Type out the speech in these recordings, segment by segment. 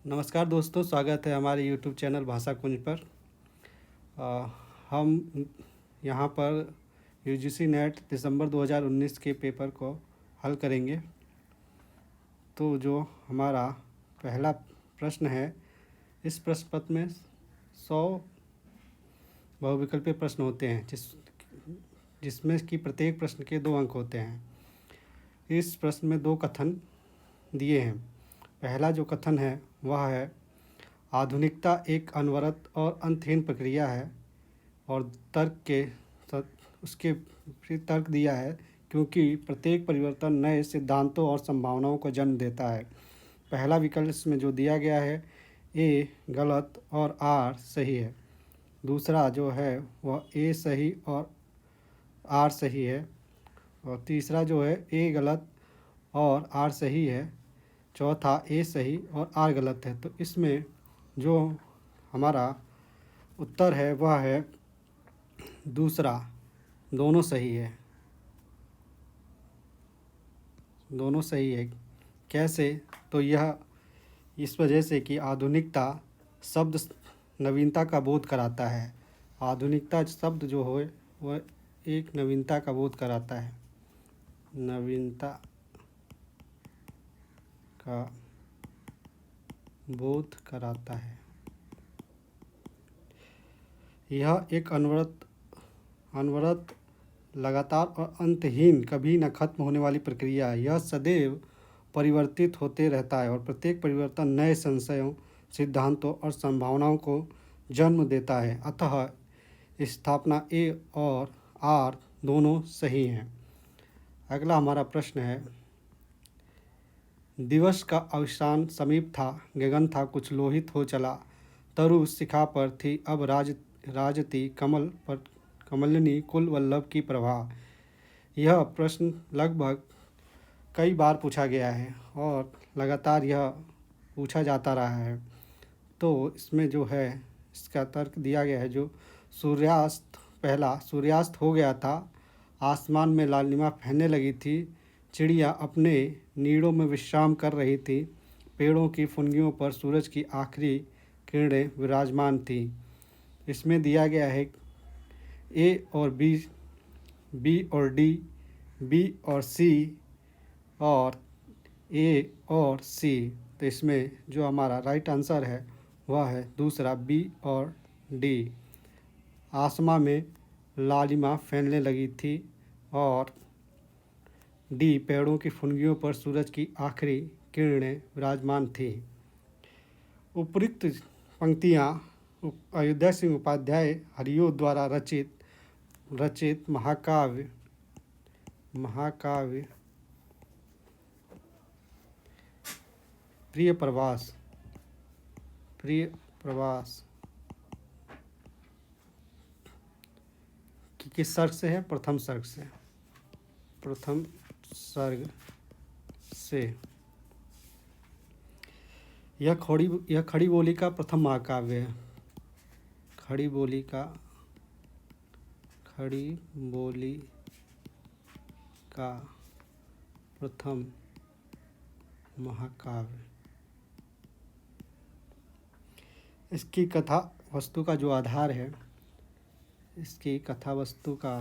नमस्कार दोस्तों, स्वागत है हमारे यूट्यूब चैनल भाषा कुंज पर। हम यहाँ पर यूजीसी नेट दिसंबर 2019 के पेपर को हल करेंगे। तो जो हमारा पहला प्रश्न है, इस प्रश्न पत्र में 100 बहुविकल्पीय प्रश्न होते हैं जिसमें कि प्रत्येक प्रश्न के 2 अंक होते हैं। इस प्रश्न में 2 कथन दिए हैं। पहला जो कथन है वह है, आधुनिकता एक अनवरत और अंतहीन प्रक्रिया है। और उसके फिर तर्क दिया है, क्योंकि प्रत्येक परिवर्तन नए सिद्धांतों और संभावनाओं को जन्म देता है। पहला विकल्प इसमें जो दिया गया है, ए गलत और आर सही है। दूसरा जो है वह ए सही और आर सही है। और तीसरा जो है ए गलत और आर सही है। चौथा ए सही और आर गलत है। तो इसमें जो हमारा उत्तर है वह है दूसरा, दोनों सही है। दोनों सही है। कैसे? तो यह इस वजह से कि आधुनिकता शब्द नवीनता का बोध कराता है। आधुनिकता शब्द जो हो वह एक नवीनता का बोध कराता है। नवीनता का बोध कराता है। यह एक अनवरत लगातार और अंतहीन, कभी न खत्म होने वाली प्रक्रिया है। यह सदैव परिवर्तित होते रहता है और प्रत्येक परिवर्तन नए संशयों, सिद्धांतों और संभावनाओं को जन्म देता है। अतः स्थापना ए और आर दोनों सही हैं। अगला हमारा प्रश्न है, दिवस का अवसान समीप था, गगन था कुछ लोहित हो चला, तरु शिखा पर थी अब राजती कमल पर कमलिनी कुल वल्लभ की प्रभा। यह प्रश्न लगभग कई बार पूछा गया है और लगातार यह पूछा जाता रहा है। तो इसमें जो है इसका तर्क दिया गया है, जो पहला सूर्यास्त हो गया था, आसमान में लालिमा फैलने लगी थी, चिड़िया अपने नीड़ों में विश्राम कर रही थी, पेड़ों की फुनगियों पर सूरज की आखिरी किरणें विराजमान थी। इसमें दिया गया है ए और बी, बी और डी, बी और सी और ए और सी। तो इसमें जो हमारा राइट आंसर है वह है दूसरा, बी और डी। आसमां में लालिमा फैलने लगी थी और डी, पेड़ों की फुनगियों पर सूरज की आखिरी किरणें विराजमान थी। उपरोक्त पंक्तियाँ अयोध्या सिंह उपाध्याय हरिओ द्वारा रचित महाकाव्य प्रिय प्रवास किस सर्ग से है? प्रथम सर्ग से। यह खड़ी बोली का प्रथम महाकाव्य है। खड़ी बोली का प्रथम महाकाव्य। इसकी कथा वस्तु का जो आधार है, इसकी कथा वस्तु का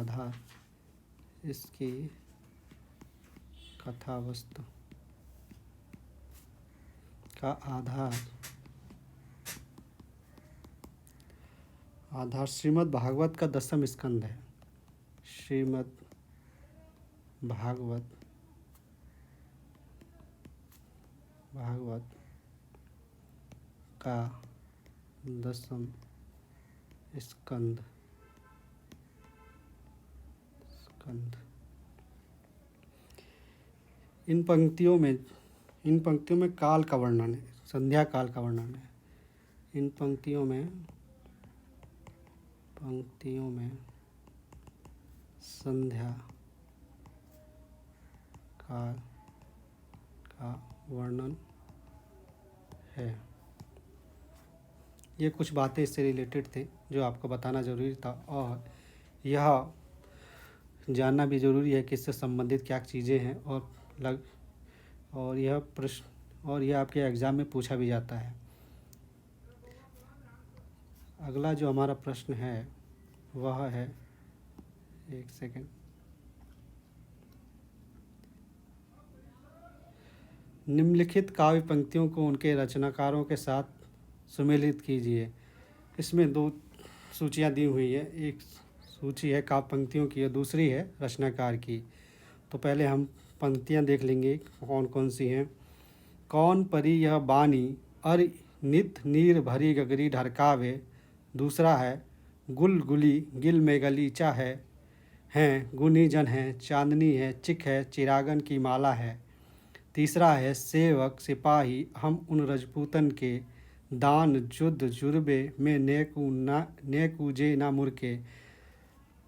आधार श्रीमद् भागवत का 10वां स्कंद है। श्रीमद् भागवत का 10वां स्कंद। इन पंक्तियों में काल का वर्णन है, संध्या काल का वर्णन है। इन पंक्तियों में संध्या काल का वर्णन है। ये कुछ बातें इससे रिलेटेड थे जो आपको बताना ज़रूरी था, और यह जानना भी ज़रूरी है कि इससे संबंधित क्या चीज़ें हैं। और यह प्रश्न यह आपके एग्ज़ाम में पूछा भी जाता है। अगला जो हमारा प्रश्न है वह है, एक सेकंड, निम्नलिखित काव्य पंक्तियों को उनके रचनाकारों के साथ सुमेलित कीजिए। इसमें दो सूचियाँ दी हुई है, एक सूची है काव्य पंक्तियों की और दूसरी है रचनाकार की। तो पहले हम पंक्तियाँ देख लेंगे कौन कौन सी हैं। कौन परी यह बानी अर नित नीर भरी गगरी ढरकावे। दूसरा है गुल गुली गिल में गलीचा है, हैं गुनी जन है चांदनी है चिक है चिरागन की माला है। तीसरा है सेवक सिपाही हम उन रजपूतन के, दान जुद्ध जुर्बे में नेकूजे ना मुरके।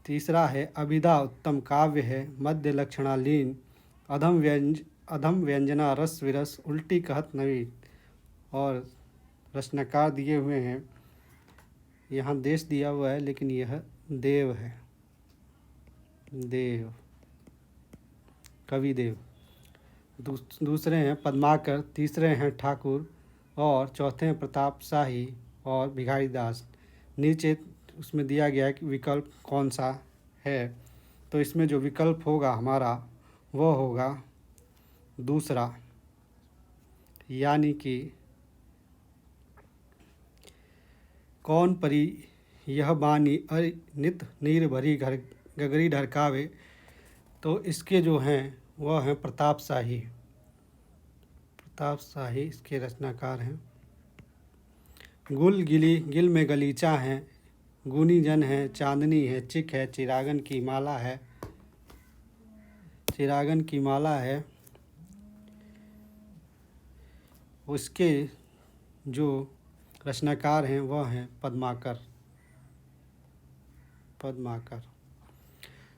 तीसरा है अभिधा उत्तम काव्य है मध्य लक्षणालीन, अधम व्यंजना रस विरस उल्टी कहत नवीन। और रचनाकार दिए हुए हैं, यहाँ देश दिया हुआ है लेकिन यह देव है, देव, कवि देव। दूसरे हैं पद्माकर, तीसरे हैं ठाकुर और चौथे हैं प्रताप शाही और भिखारी दास। नीचे उसमें दिया गया है कि विकल्प कौन सा है। तो इसमें जो विकल्प होगा हमारा वह होगा दूसरा, यानी कि कौन परी यह बानी अर नित नीर भरी घर गगरी ढरकावे। तो इसके जो हैं वह हैं प्रताप शाही, प्रताप शाही इसके रचनाकार हैं। गुल गिली गिल में गलीचा है, गुनी जन है चांदनी है चिक है चिरागन की माला है, चिरागन की माला है। उसके जो रचनाकार हैं वह हैं पद्माकर, पद्माकर।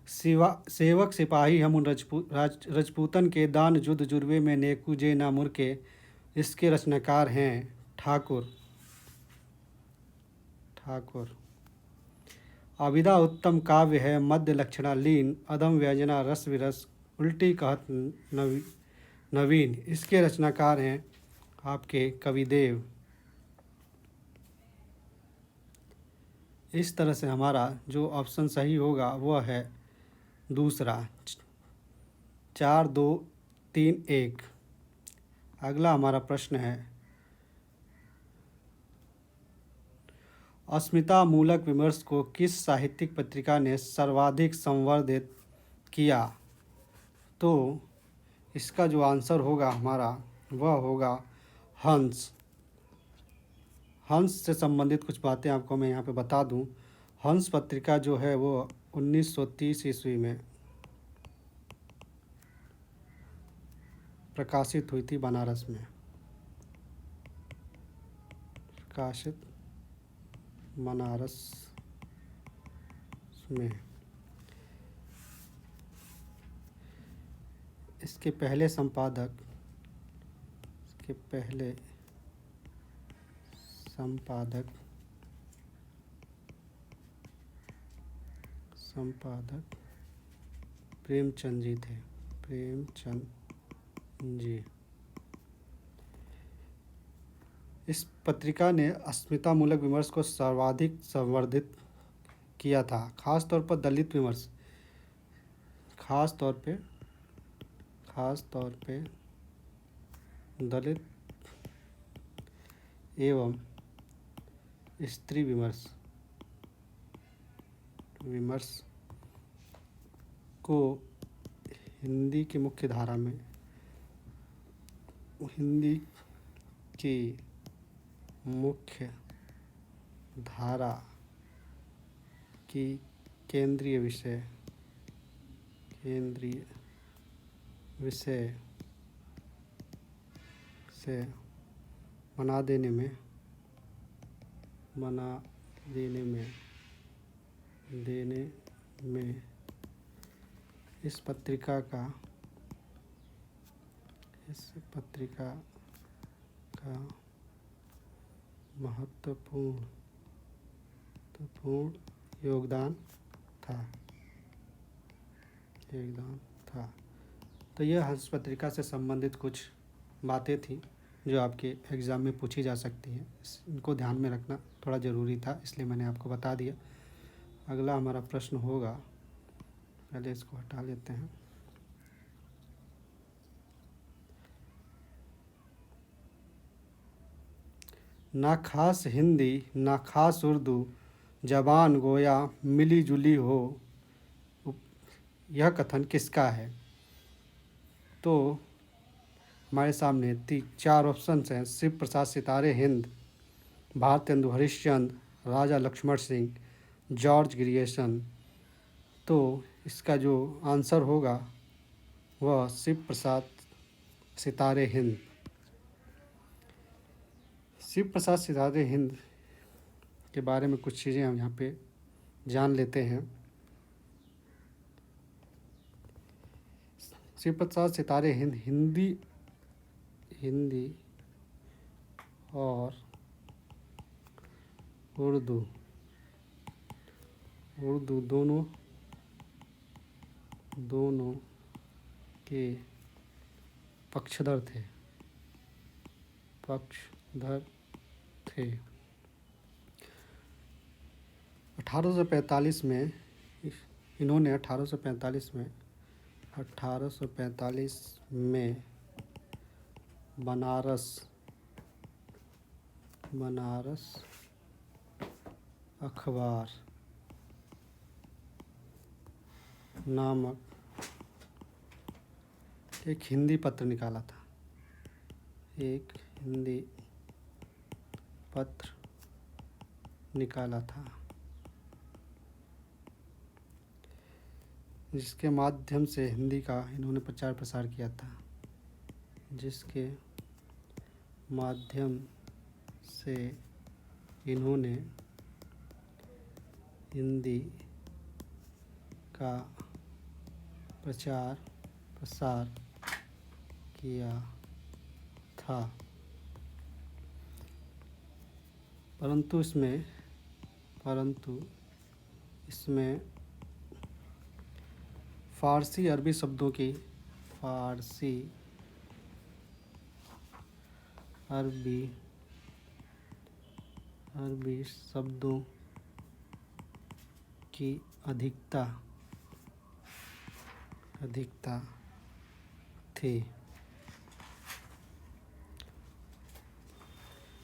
सेवक सिपाही हम उन रजपूतन के, दान जुद्ध जुर्बे में नेकूजे ना मुरके। इसके रचनाकार हैं ठाकुर, ठाकुर। अभिधा उत्तम काव्य है मध्य लक्षणालीन, अधम व्यंजना रस विरस उल्टी कहत नवीन। इसके रचनाकार हैं आपके कविदेव। इस तरह से हमारा जो ऑप्शन सही होगा वह है दूसरा, 4 2 3 1। अगला हमारा प्रश्न है, अस्मिता मूलक विमर्श को किस साहित्यिक पत्रिका ने सर्वाधिक संवर्धित किया। तो इसका जो आंसर होगा हमारा वह होगा हंस। हंस से संबंधित कुछ बातें आपको मैं यहाँ पे बता दूँ। हंस पत्रिका जो है वो 1930 ईस्वी में प्रकाशित हुई थी, बनारस में प्रकाशित, बनारस में। इसके पहले संपादक प्रेमचंद जी थे, प्रेमचंद जी। इस पत्रिका ने अस्मिता मूलक विमर्श को सर्वाधिक संवर्धित किया था, खास तौर पर दलित विमर्श, खास तौर पे दलित एवं स्त्री विमर्श को हिंदी की मुख्य धारा में, हिंदी की मुख्य धारा की केंद्रीय विषय से बना देने में इस पत्रिका का महत्वपूर्ण योगदान था। तो यह हंस पत्रिका से संबंधित कुछ बातें थी जो आपके एग्ज़ाम में पूछी जा सकती हैं। इनको ध्यान में रखना थोड़ा ज़रूरी था, इसलिए मैंने आपको बता दिया। अगला हमारा प्रश्न होगा, पहले इसको हटा लेते हैं। ना खास हिंदी ना खास उर्दू, ज़बान गोया मिली जुली हो, यह कथन किसका है? तो हमारे सामने 4 ऑप्शंस हैं। शिव प्रसाद सितारे हिंद, भारतेंदु हरिश्चंद्र, राजा लक्ष्मण सिंह, जॉर्ज ग्रियर्सन। तो इसका जो आंसर होगा वह शिव प्रसाद सितारे हिंद। शिव प्रसाद सितारे हिंद के बारे में कुछ चीज़ें हम यहाँ पे जान लेते हैं। शिव प्रसाद सितारे हिंद हिंदी और उर्दू दोनों के पक्षधर थे 1845 में इन्होंने 1845 में बनारस अखबार नामक एक हिंदी पत्र निकाला था। जिसके माध्यम से हिंदी का इन्होंने प्रचार प्रसार किया था। जिसके माध्यम से इन्होंने हिंदी का प्रचार प्रसार किया था। परंतु इसमें फ़ारसी अरबी शब्दों की अरबी शब्दों की अधिकता थी।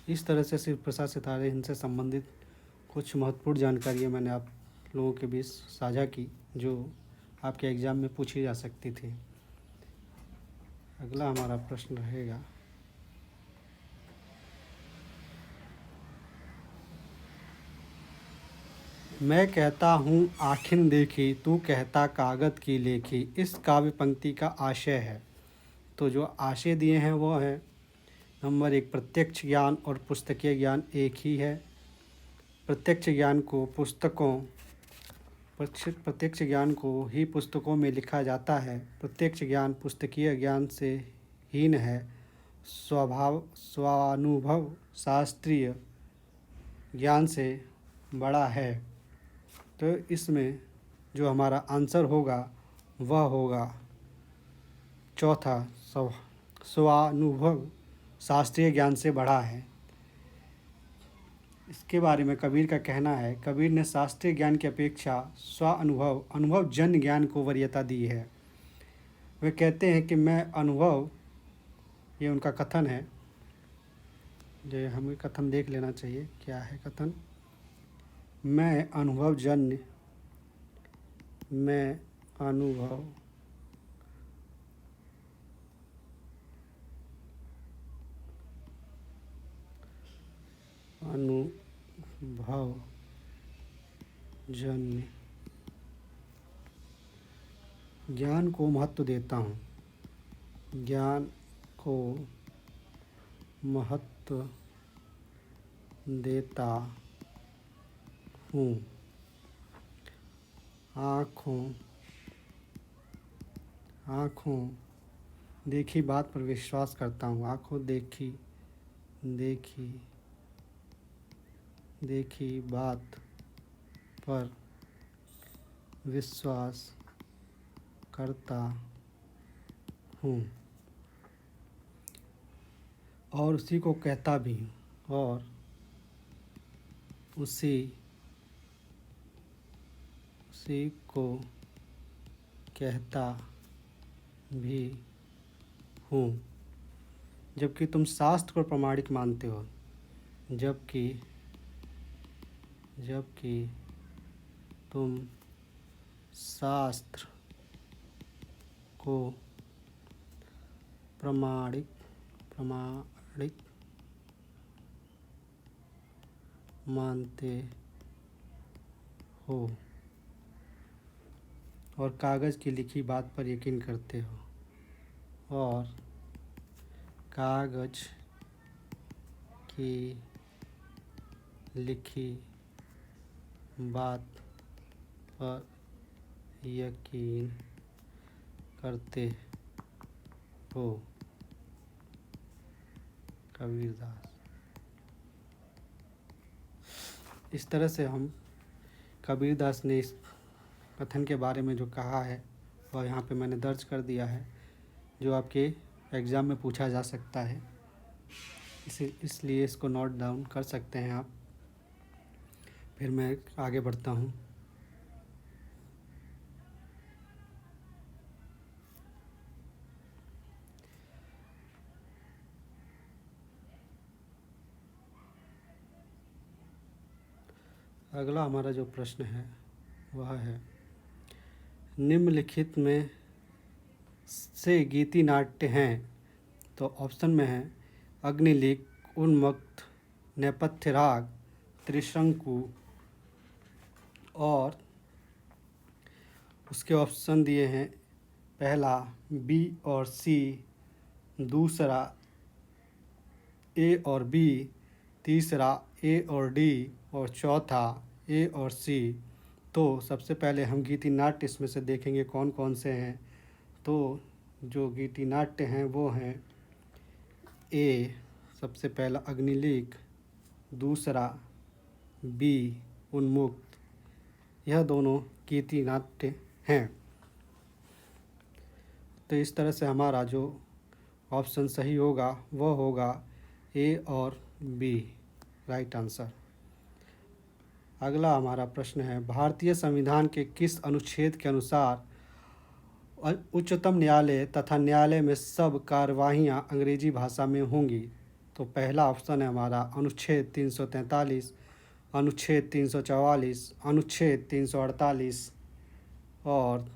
इस तरह से शिव प्रसाद सितारे हिंद से संबंधित कुछ महत्वपूर्ण जानकारियाँ मैंने आप लोगों के बीच साझा की, जो आपके एग्ज़ाम में पूछी जा सकती थी। अगला हमारा प्रश्न रहेगा, मैं कहता हूँ आखिन देखी, तू कहता कागज़ की लेखी, इस काव्य पंक्ति का आशय है। तो जो आशय दिए हैं वो है, नंबर 1, प्रत्यक्ष ज्ञान और पुस्तकीय ज्ञान एक ही है। प्रत्यक्ष ज्ञान को ही पुस्तकों में लिखा जाता है। प्रत्यक्ष ज्ञान पुस्तकीय ज्ञान से हीन है। स्वानुभव शास्त्रीय ज्ञान से बड़ा है। तो इसमें जो हमारा आंसर होगा वह होगा चौथा, स्वानुभव शास्त्रीय ज्ञान से बड़ा है। इसके बारे में कबीर का कहना है, कबीर ने शास्त्रीय ज्ञान की अपेक्षा अनुभव जन्य ज्ञान को वरीयता दी है। वे कहते हैं कि मैं अनुभव, ये उनका कथन है, जो हमें कथन देख लेना चाहिए क्या है कथन। मैं अनुभव जन्य ज्ञान को महत्व देता हूँ। आँखों देखी बात पर विश्वास करता हूँ। आँखों देखी बात पर विश्वास करता हूँ। और उसी को कहता भी हूँ, और उसी उसी को कहता भी हूँ। जबकि तुम शास्त्र को प्रमाणिक मानते हो, जबकि जबकि तुम शास्त्र को प्रमाणिक प्रमाणिक मानते हो और कागज़ की लिखी बात पर यकीन करते हो, और कागज़ की लिखी बात पर यकीन करते हो। कबीरदास। इस तरह से हम कबीरदास ने इस कथन के बारे में जो कहा है वह यहाँ पे मैंने दर्ज कर दिया है, जो आपके एग्ज़ाम में पूछा जा सकता है। इसलिए इसको नोट डाउन कर सकते हैं आप। फिर मैं आगे बढ़ता हूँ। अगला हमारा जो प्रश्न है वह है, निम्नलिखित में से गीति नाट्य हैं। तो ऑप्शन में है अग्निलिक, उन्मत्त, नेपथ्य राग, त्रिशंकु, और उसके ऑप्शन दिए हैं पहला बी और सी, दूसरा ए और बी, तीसरा ए और डी, और चौथा ए और सी। तो सबसे पहले हम गीति नाट्य इसमें से देखेंगे कौन कौन से हैं। तो जो गीति नाट्य हैं वो हैं ए सबसे पहला अग्निलिक, दूसरा बी उन्मुक्त। यह दोनों गीति नाट्य हैं। तो इस तरह से हमारा जो ऑप्शन सही होगा वह होगा ए और बी, राइट आंसर। अगला हमारा प्रश्न है, भारतीय संविधान के किस अनुच्छेद के अनुसार उच्चतम न्यायालय तथा न्यायालय में सब कार्यवाहियाँ अंग्रेजी भाषा में होंगी। तो पहला ऑप्शन है हमारा अनुच्छेद 343, अनुच्छेद 344, अनुच्छेद 348, और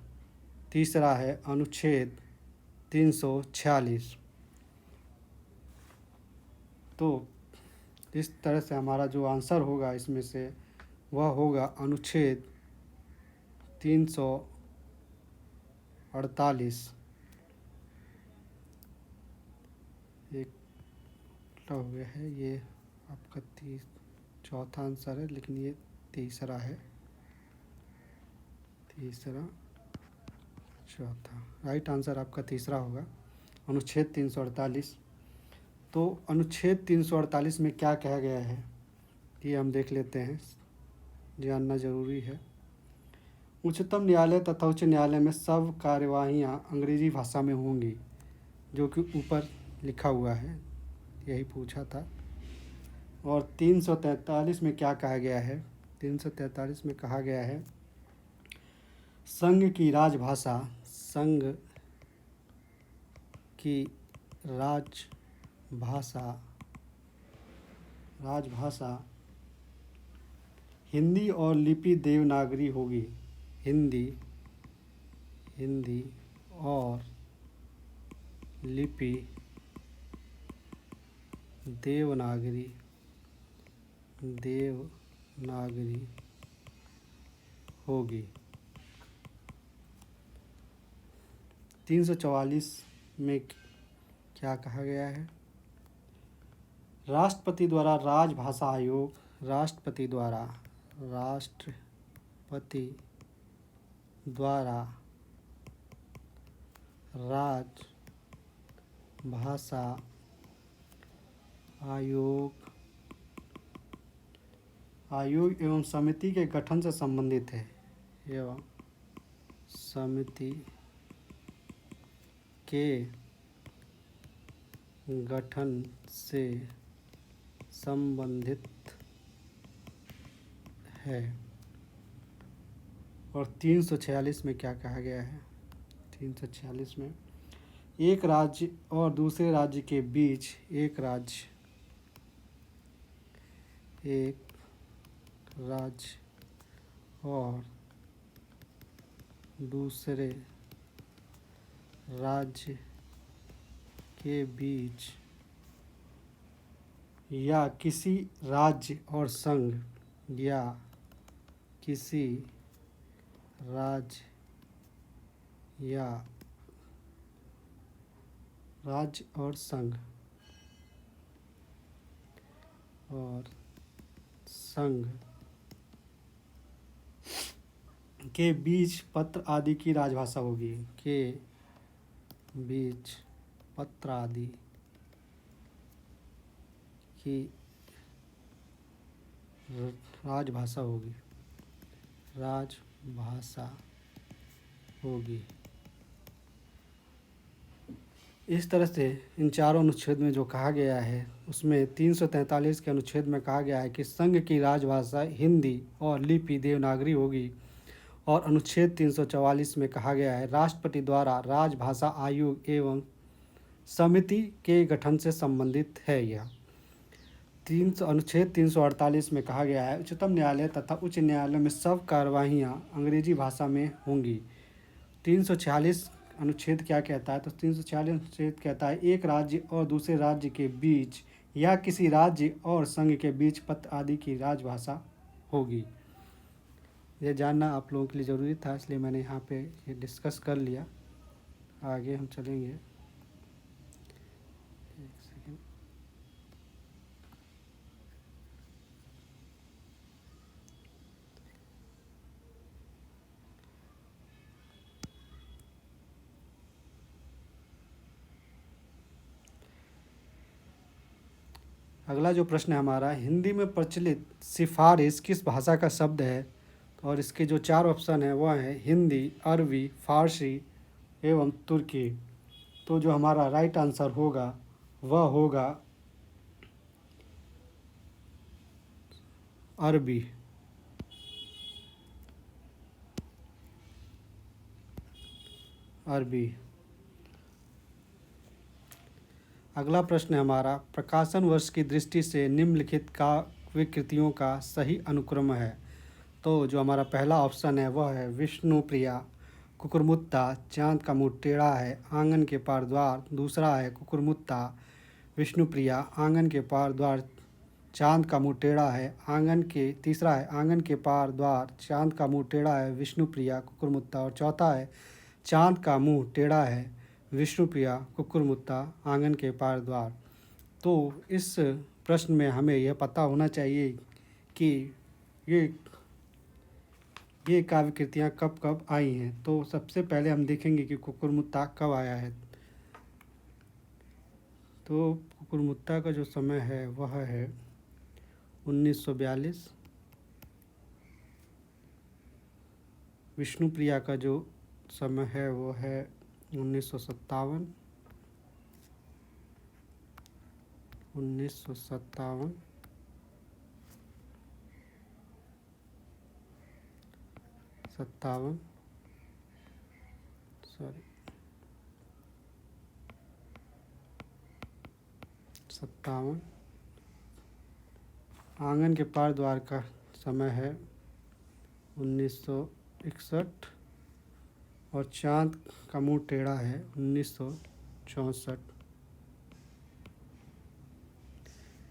तीसरा है अनुच्छेद 346। तो इस तरह से हमारा जो आंसर होगा इसमें से वह होगा अनुच्छेद 348। एक हो गया है, ये आपका चौथा आंसर है, लेकिन ये तीसरा है, तीसरा चौथा। राइट आंसर आपका तीसरा होगा, अनुच्छेद 348। तो अनुच्छेद 348 में क्या कहा गया है ये हम देख लेते हैं, जानना जरूरी है। उच्चतम न्यायालय तथा उच्च न्यायालय में सब कार्यवाहियाँ अंग्रेजी भाषा में होंगी, जो कि ऊपर लिखा हुआ है, यही पूछा था। और 343 में क्या कहा गया है, 343 में कहा गया है संघ की राजभाषा, संघ की राजभाषा हिंदी और लिपि देवनागरी होगी। हिंदी और लिपि देवनागरी होगी। 344 में क्या कहा गया है, राष्ट्रपति द्वारा राजभाषा आयोग, राष्ट्रपति द्वारा राजभाषा आयोग एवं समिति के गठन से संबंधित है, एवं समिति के गठन से संबंधित है। और 346 में क्या कहा गया है? 346 में एक राज्य और दूसरे राज्य के बीच एक राज्य और दूसरे राज्य के बीच या किसी राज्य और संघ या किसी राज्य और संघ के बीच पत्र आदि की राजभाषा होगी। के बीच पत्र आदि की राजभाषा होगी। इस तरह से इन चारों अनुच्छेद में जो कहा गया है उसमें 343 के अनुच्छेद में कहा गया है कि संघ की राजभाषा हिंदी और लिपि देवनागरी होगी। और अनुच्छेद 344 में कहा गया है राष्ट्रपति द्वारा राजभाषा आयोग एवं समिति के गठन से संबंधित है। यह अनुच्छेद 348 में कहा गया है उच्चतम न्यायालय तथा उच्च न्यायालय में सब कार्यवाहियाँ अंग्रेजी भाषा में होंगी। 346 अनुच्छेद क्या कहता है? तो 346 अनुच्छेद कहता है एक राज्य और दूसरे राज्य के बीच या किसी राज्य और संघ के बीच पत्र आदि की राजभाषा होगी। यह जानना आप लोगों के लिए ज़रूरी था, इसलिए मैंने यहाँ पे ये डिस्कस कर लिया। आगे हम चलेंगे। एक सेकेंड। अगला जो प्रश्न है हमारा, हिंदी में प्रचलित सिफारिश किस भाषा का शब्द है? और इसके जो 4 ऑप्शन हैं वह हैं हिंदी, अरबी, फारसी एवं तुर्की। तो जो हमारा राइट आंसर होगा वह होगा अरबी। अगला प्रश्न है हमारा, प्रकाशन वर्ष की दृष्टि से निम्नलिखित काव्य कृतियों का सही अनुक्रम है। तो जो हमारा पहला ऑप्शन है वह है विष्णुप्रिया, कुकुरमुत्ता, चाँद का मुँह टेढ़ा है, आंगन के पार द्वार। दूसरा है कुकुरमुत्ता, विष्णुप्रिया, आंगन के पार द्वार, चाँद का मुँह टेढ़ा है। तीसरा है आंगन के पार द्वार, चाँद का मुँह टेढ़ा है, विष्णुप्रिया, कुकुरमुत्ता। और चौथा है चाँद का मुँह टेढ़ा है, विष्णुप्रिया, कुकुरमुत्ता, आंगन के पार द्वार। तो इस प्रश्न में हमें यह पता होना चाहिए कि ये काव्य कृतियाँ कब कब आई हैं। तो सबसे पहले हम देखेंगे कि कुकुरमुत्ता कब आया है। तो कुकुरमुत्ता का जो समय है वह है 1942। विष्णुप्रिया का जो समय है वो है 1957। 1957 आंगन के पार द्वार का समय है 1961 और चाँद का मुँह टेढ़ा है 1964।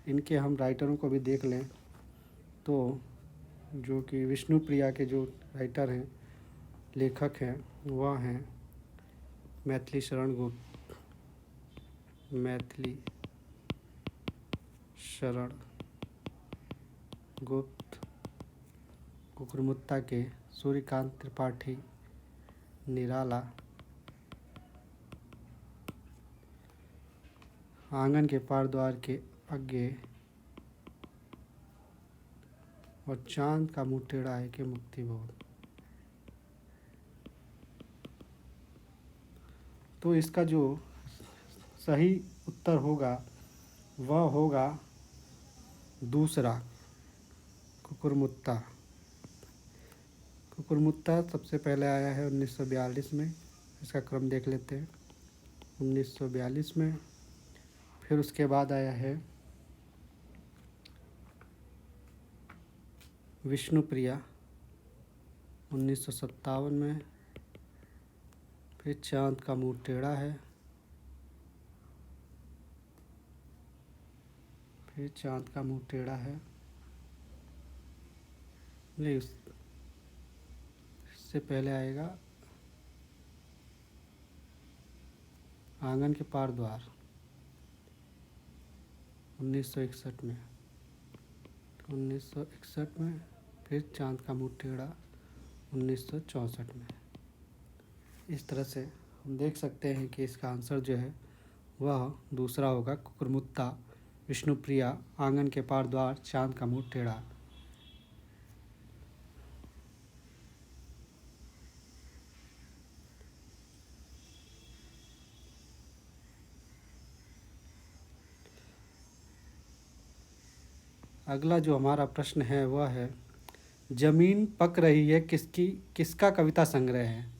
इनके हम राइटरों को भी देख लें तो जो कि विष्णुप्रिया के जो राइटर हैं, लेखक हैं, वह हैं मैथिली शरण गुप्त। कुकुरमुत्ता के सूर्यकांत त्रिपाठी निराला। आंगन के पार द्वार के आगे और चाँद का मुँह टेढ़ा है के मुक्ति भवन। तो इसका जो सही उत्तर होगा वह होगा दूसरा, कुकुरमुत्ता। कुकुरमुत्ता सबसे पहले आया है 1942 में। इसका क्रम देख लेते हैं। 1942 में, फिर उसके बाद आया है विष्णुप्रिया 1957 में। फिर चाँद का मुँह टेढ़ा है, फिर चाँद का मुँह टेढ़ा है। नहीं, उससे पहले आएगा आंगन के पार द्वार 1961 में। 1961 में, फिर चाँद का मुँह टेढ़ा 1964 में। इस तरह से हम देख सकते हैं कि इसका आंसर जो है वह दूसरा होगा, कुकुरमुत्ता, विष्णुप्रिया, आंगन के पार द्वार, चाँद का मुँह टेढ़ा। अगला जो हमारा प्रश्न है वह है, जमीन पक रही है किसका कविता संग्रह है।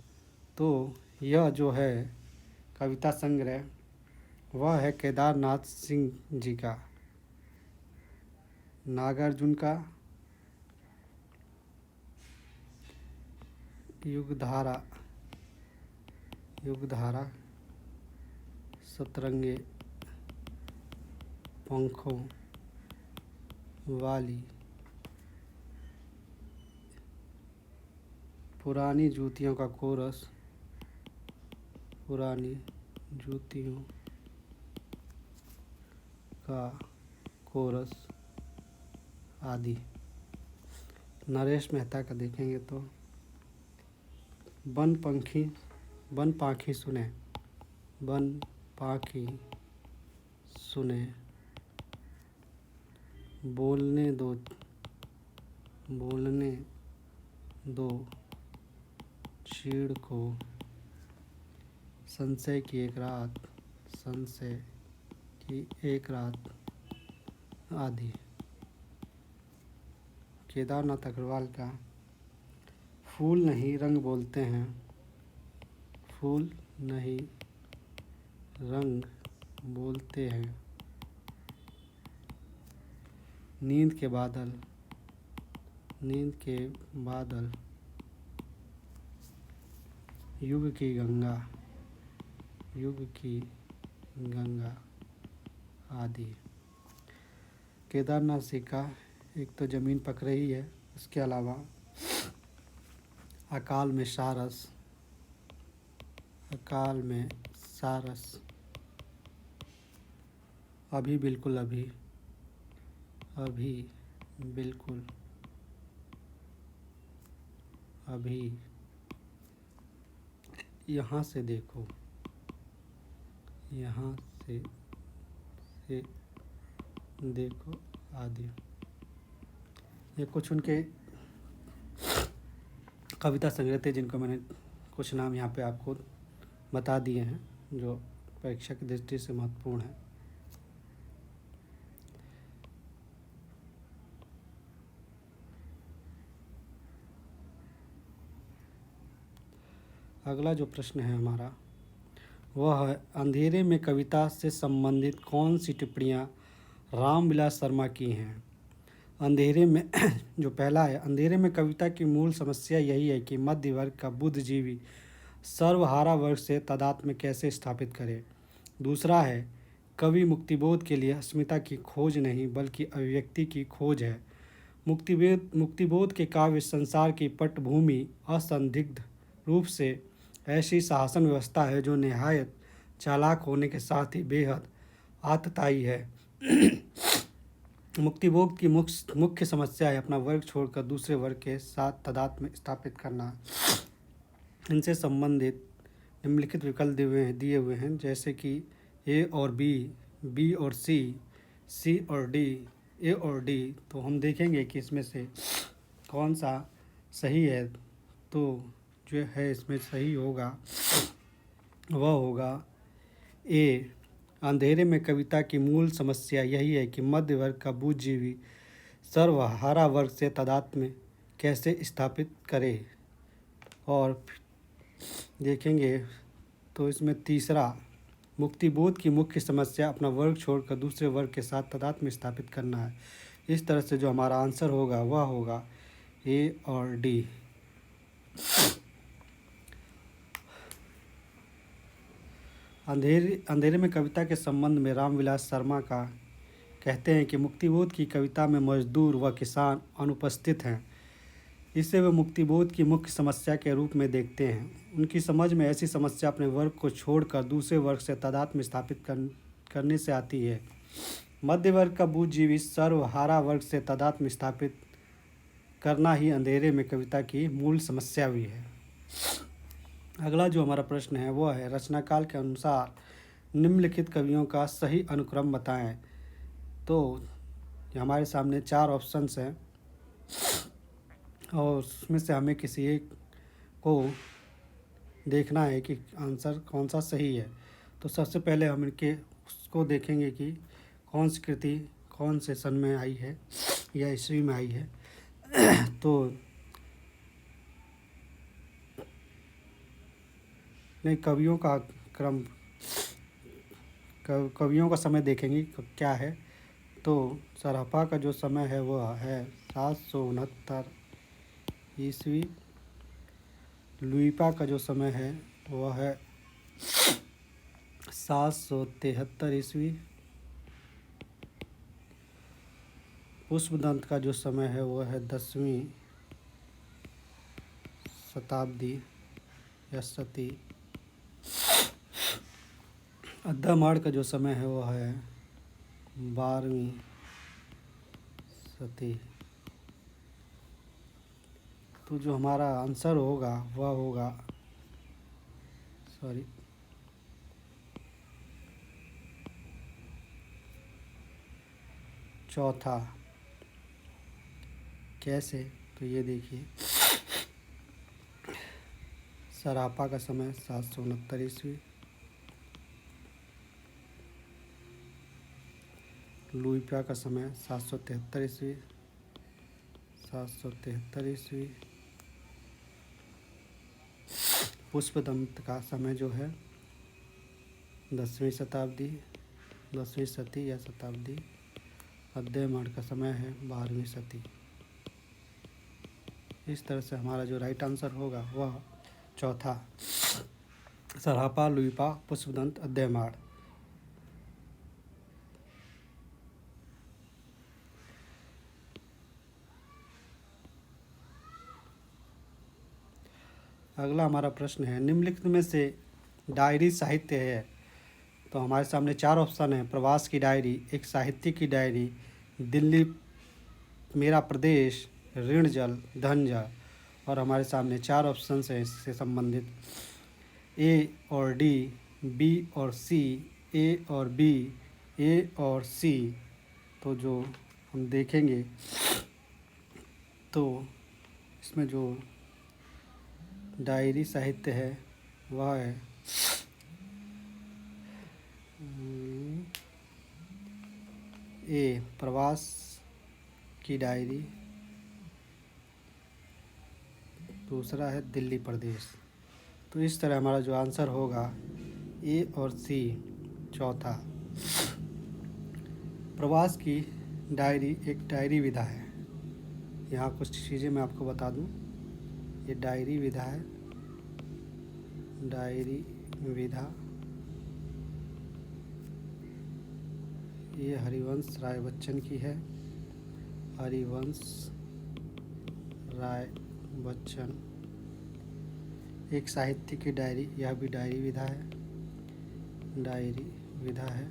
तो यह जो है कविता संग्रह वह है केदारनाथ सिंह जी का, नागार्जुन का युगधारा सतरंगे पंखों वाली, पुरानी जूतियों का कोरस, पुरानी जूतियों का कोरस आदि। नरेश मेहता का देखेंगे तो, बन पाखी सुने, बन पाखी सुने, बोलने दो चीड़ को, संशय की एक रात आदि। केदारनाथ अग्रवाल का, फूल नहीं रंग बोलते हैं, फूल नहीं रंग बोलते हैं, नींद के बादल युग की गंगा आदि। केदारनाथ जी का एक तो ज़मीन पक रही है, उसके अलावा अकाल में सारस, अभी बिल्कुल अभी यहाँ से देखो आदि। ये कुछ उनके कविता संग्रह थे जिनको मैंने कुछ नाम यहाँ पे आपको बता दिए हैं जो परीक्षा की दृष्टि से महत्वपूर्ण है। अगला जो प्रश्न है हमारा वह है, अंधेरे में कविता से संबंधित कौन सी टिप्पणियाँ रामविलास शर्मा की हैं। अंधेरे में जो पहला है, अंधेरे में कविता की मूल समस्या यही है कि मध्य वर्ग का बुद्धिजीवी सर्वहारा वर्ग से तादात्म्य कैसे स्थापित करे। दूसरा है, कवि मुक्तिबोध के लिए अस्मिता की खोज नहीं बल्कि अभिव्यक्ति की खोज है। मुक्तिबोध के काव्य संसार की पटभूमि असंदिग्ध रूप से ऐसी शासन व्यवस्था है जो निहायत चालाक होने के साथ ही बेहद आतताई है। मुक्तिबोध की मुख्य समस्या है अपना वर्ग छोड़कर दूसरे वर्ग के साथ तादात्म्य स्थापित करना। इनसे संबंधित निम्नलिखित विकल्प दिए हुए हैं, जैसे कि ए और बी, बी और सी और डी, ए और डी। तो हम देखेंगे कि इसमें से कौन सा सही है। तो जो है इसमें सही होगा वह होगा ए, अंधेरे में कविता की मूल समस्या यही है कि मध्य वर्ग का बुद्धिजीवी सर्वहारा वर्ग से तादात्म्य कैसे स्थापित करे। और देखेंगे तो इसमें तीसरा, मुक्तिबोध की मुख्य समस्या अपना वर्ग छोड़कर दूसरे वर्ग के साथ तादात्म्य स्थापित करना है। इस तरह से जो हमारा आंसर होगा वह होगा ए और डी। अंधेरे में कविता के संबंध में रामविलास शर्मा का कहते हैं कि मुक्तिबोध की कविता में मजदूर व किसान अनुपस्थित हैं। इसे वे मुक्तिबोध की मुख्य समस्या के रूप में देखते हैं। उनकी समझ में ऐसी समस्या अपने वर्ग को छोड़कर दूसरे वर्ग से तादात्म्य स्थापित करने से आती है। मध्य वर्ग का बुद्धिजीवी सर्वहारा वर्ग से तादात्म्य स्थापित करना ही अंधेरे में कविता की मूल समस्या भी है। अगला जो हमारा प्रश्न है वह है, रचनाकाल के अनुसार निम्नलिखित कवियों का सही अनुक्रम बताएं। तो हमारे सामने 4 ऑप्शंस हैं और उसमें से हमें किसी एक को देखना है कि आंसर कौन सा सही है। तो सबसे पहले हम इनके उसको देखेंगे कि कौन सी कृति कौन से सन में आई है या ईस्वी में आई है। तो नहीं, कवियों का क्रम, कवियों का समय देखेंगे क्या है। तो सराफा का जो समय है वह है 769 ईस्वी। लुइपा का जो समय है वह है 773 ईस्वी। पुष्पदंत का जो समय है वह है 10वीं शताब्दी या सती। अद्दामाड़ का जो समय है वह है 12वीं सती। तो जो हमारा आंसर होगा वह होगा चौथा। कैसे? तो ये देखिए, सरापा का समय 769 ईस्वी। लुइपा का समय 773 ईस्वी। 773 ईस्वी। पुष्पदंत का समय जो है 10वीं शताब्दी, 10वीं सदी या शताब्दी। अद्दामाड़ का समय है 12वीं सदी। इस तरह से हमारा जो राइट आंसर होगा वह चौथा, सरापा, लुइपा, पुष्पदंत, अद्दामाड़। अगला हमारा प्रश्न है, निम्नलिखित में से डायरी साहित्य है। तो हमारे सामने 4 ऑप्शन हैं, प्रवास की डायरी, एक साहित्य की डायरी, दिल्ली मेरा प्रदेश, ऋण जल, धन जल। और हमारे सामने 4 ऑप्शन हैं इससे संबंधित, ए और डी, बी और सी, ए और बी, ए और सी। तो जो हम देखेंगे तो इसमें जो डायरी साहित्य है वह है ए, प्रवास की डायरी, दूसरा है दिल्ली प्रदेश। तो इस तरह हमारा जो आंसर होगा ए और सी, चौथा। प्रवास की डायरी एक डायरी विधा है। यहाँ कुछ चीज़ें मैं आपको बता दूँ, ये डायरी विधा है, डायरी विधा। ये हरिवंश राय बच्चन की है, हरिवंश राय बच्चन। एक साहित्य की डायरी, यह भी डायरी विधा है, डायरी विधा है।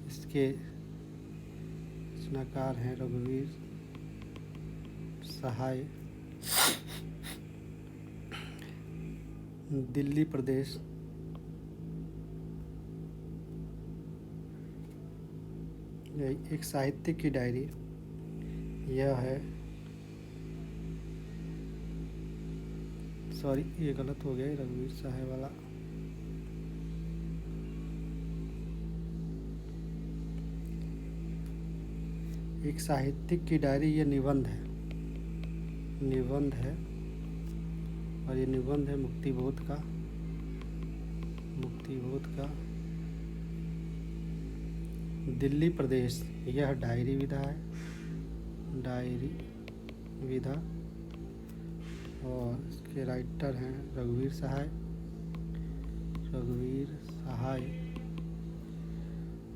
इसके रचनाकार हैं रघुवीर सहाय। दिल्ली प्रदेश, एक साहित्य की डायरी, यह है, सॉरी ये गलत हो गया, रघुवीर सहाय वाला। एक साहित्यिक की डायरी, ये निबंध है, निबंध है, और ये निबंध है मुक्तिबोध का, मुक्तिबोध का। दिल्ली प्रदेश, यह डायरी विधा है, डायरी विधा। और इसके राइटर हैं रघुवीर सहाय, रघुवीर सहाय।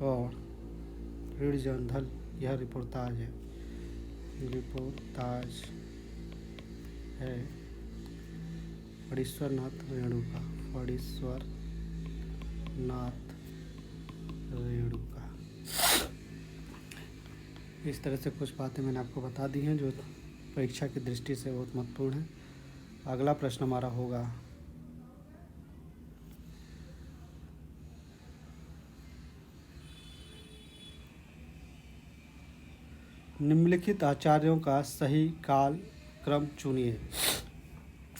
और ऋण जंधल, यह रिपोर्टाज है, रिपोर्टाज है फणीश्वर नाथ रेणु का, फणीश्वर नाथ रेणु का। इस तरह से कुछ बातें मैंने आपको बता दी हैं जो परीक्षा की दृष्टि से बहुत महत्वपूर्ण है। अगला प्रश्न हमारा होगा निम्नलिखित आचार्यों का सही काल क्रम चुनिए।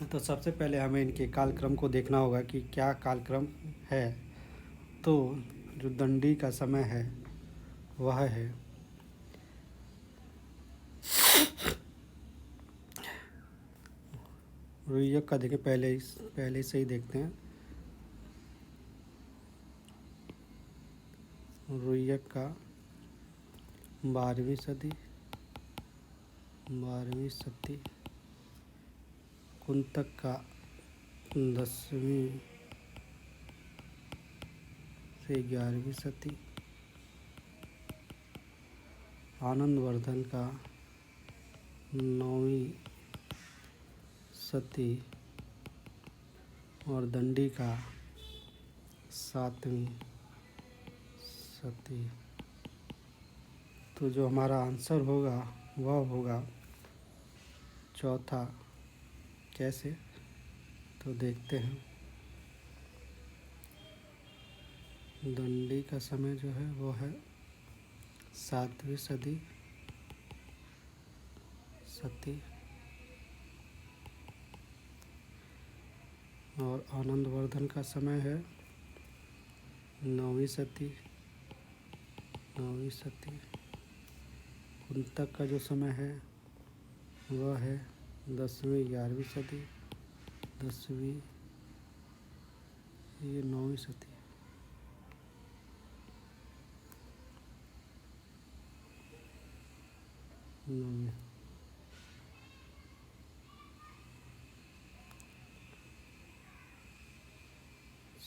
तो सबसे पहले हमें इनके कालक्रम को देखना होगा कि क्या कालक्रम है। तो जो दंडी का समय है वह है रुइयक का, देखें पहले से ही देखते हैं। रुइयक का 12वीं सदी, 12वीं सदी। कुंतक का 10वीं से 11वीं सदी। आनंदवर्धन का 9वीं सदी और दंडी का 7वीं सदी। तो जो हमारा आंसर होगा वह होगा चौथा। कैसे, तो देखते हैं। दंडी का समय जो है वो है 7वीं सदी, और आनंदवर्धन का समय है 9वीं सदी, 9वीं सदी। कुंतक का जो समय है वह है 10वीं 11वीं सदी, 10वीं, ये 9वीं सदी।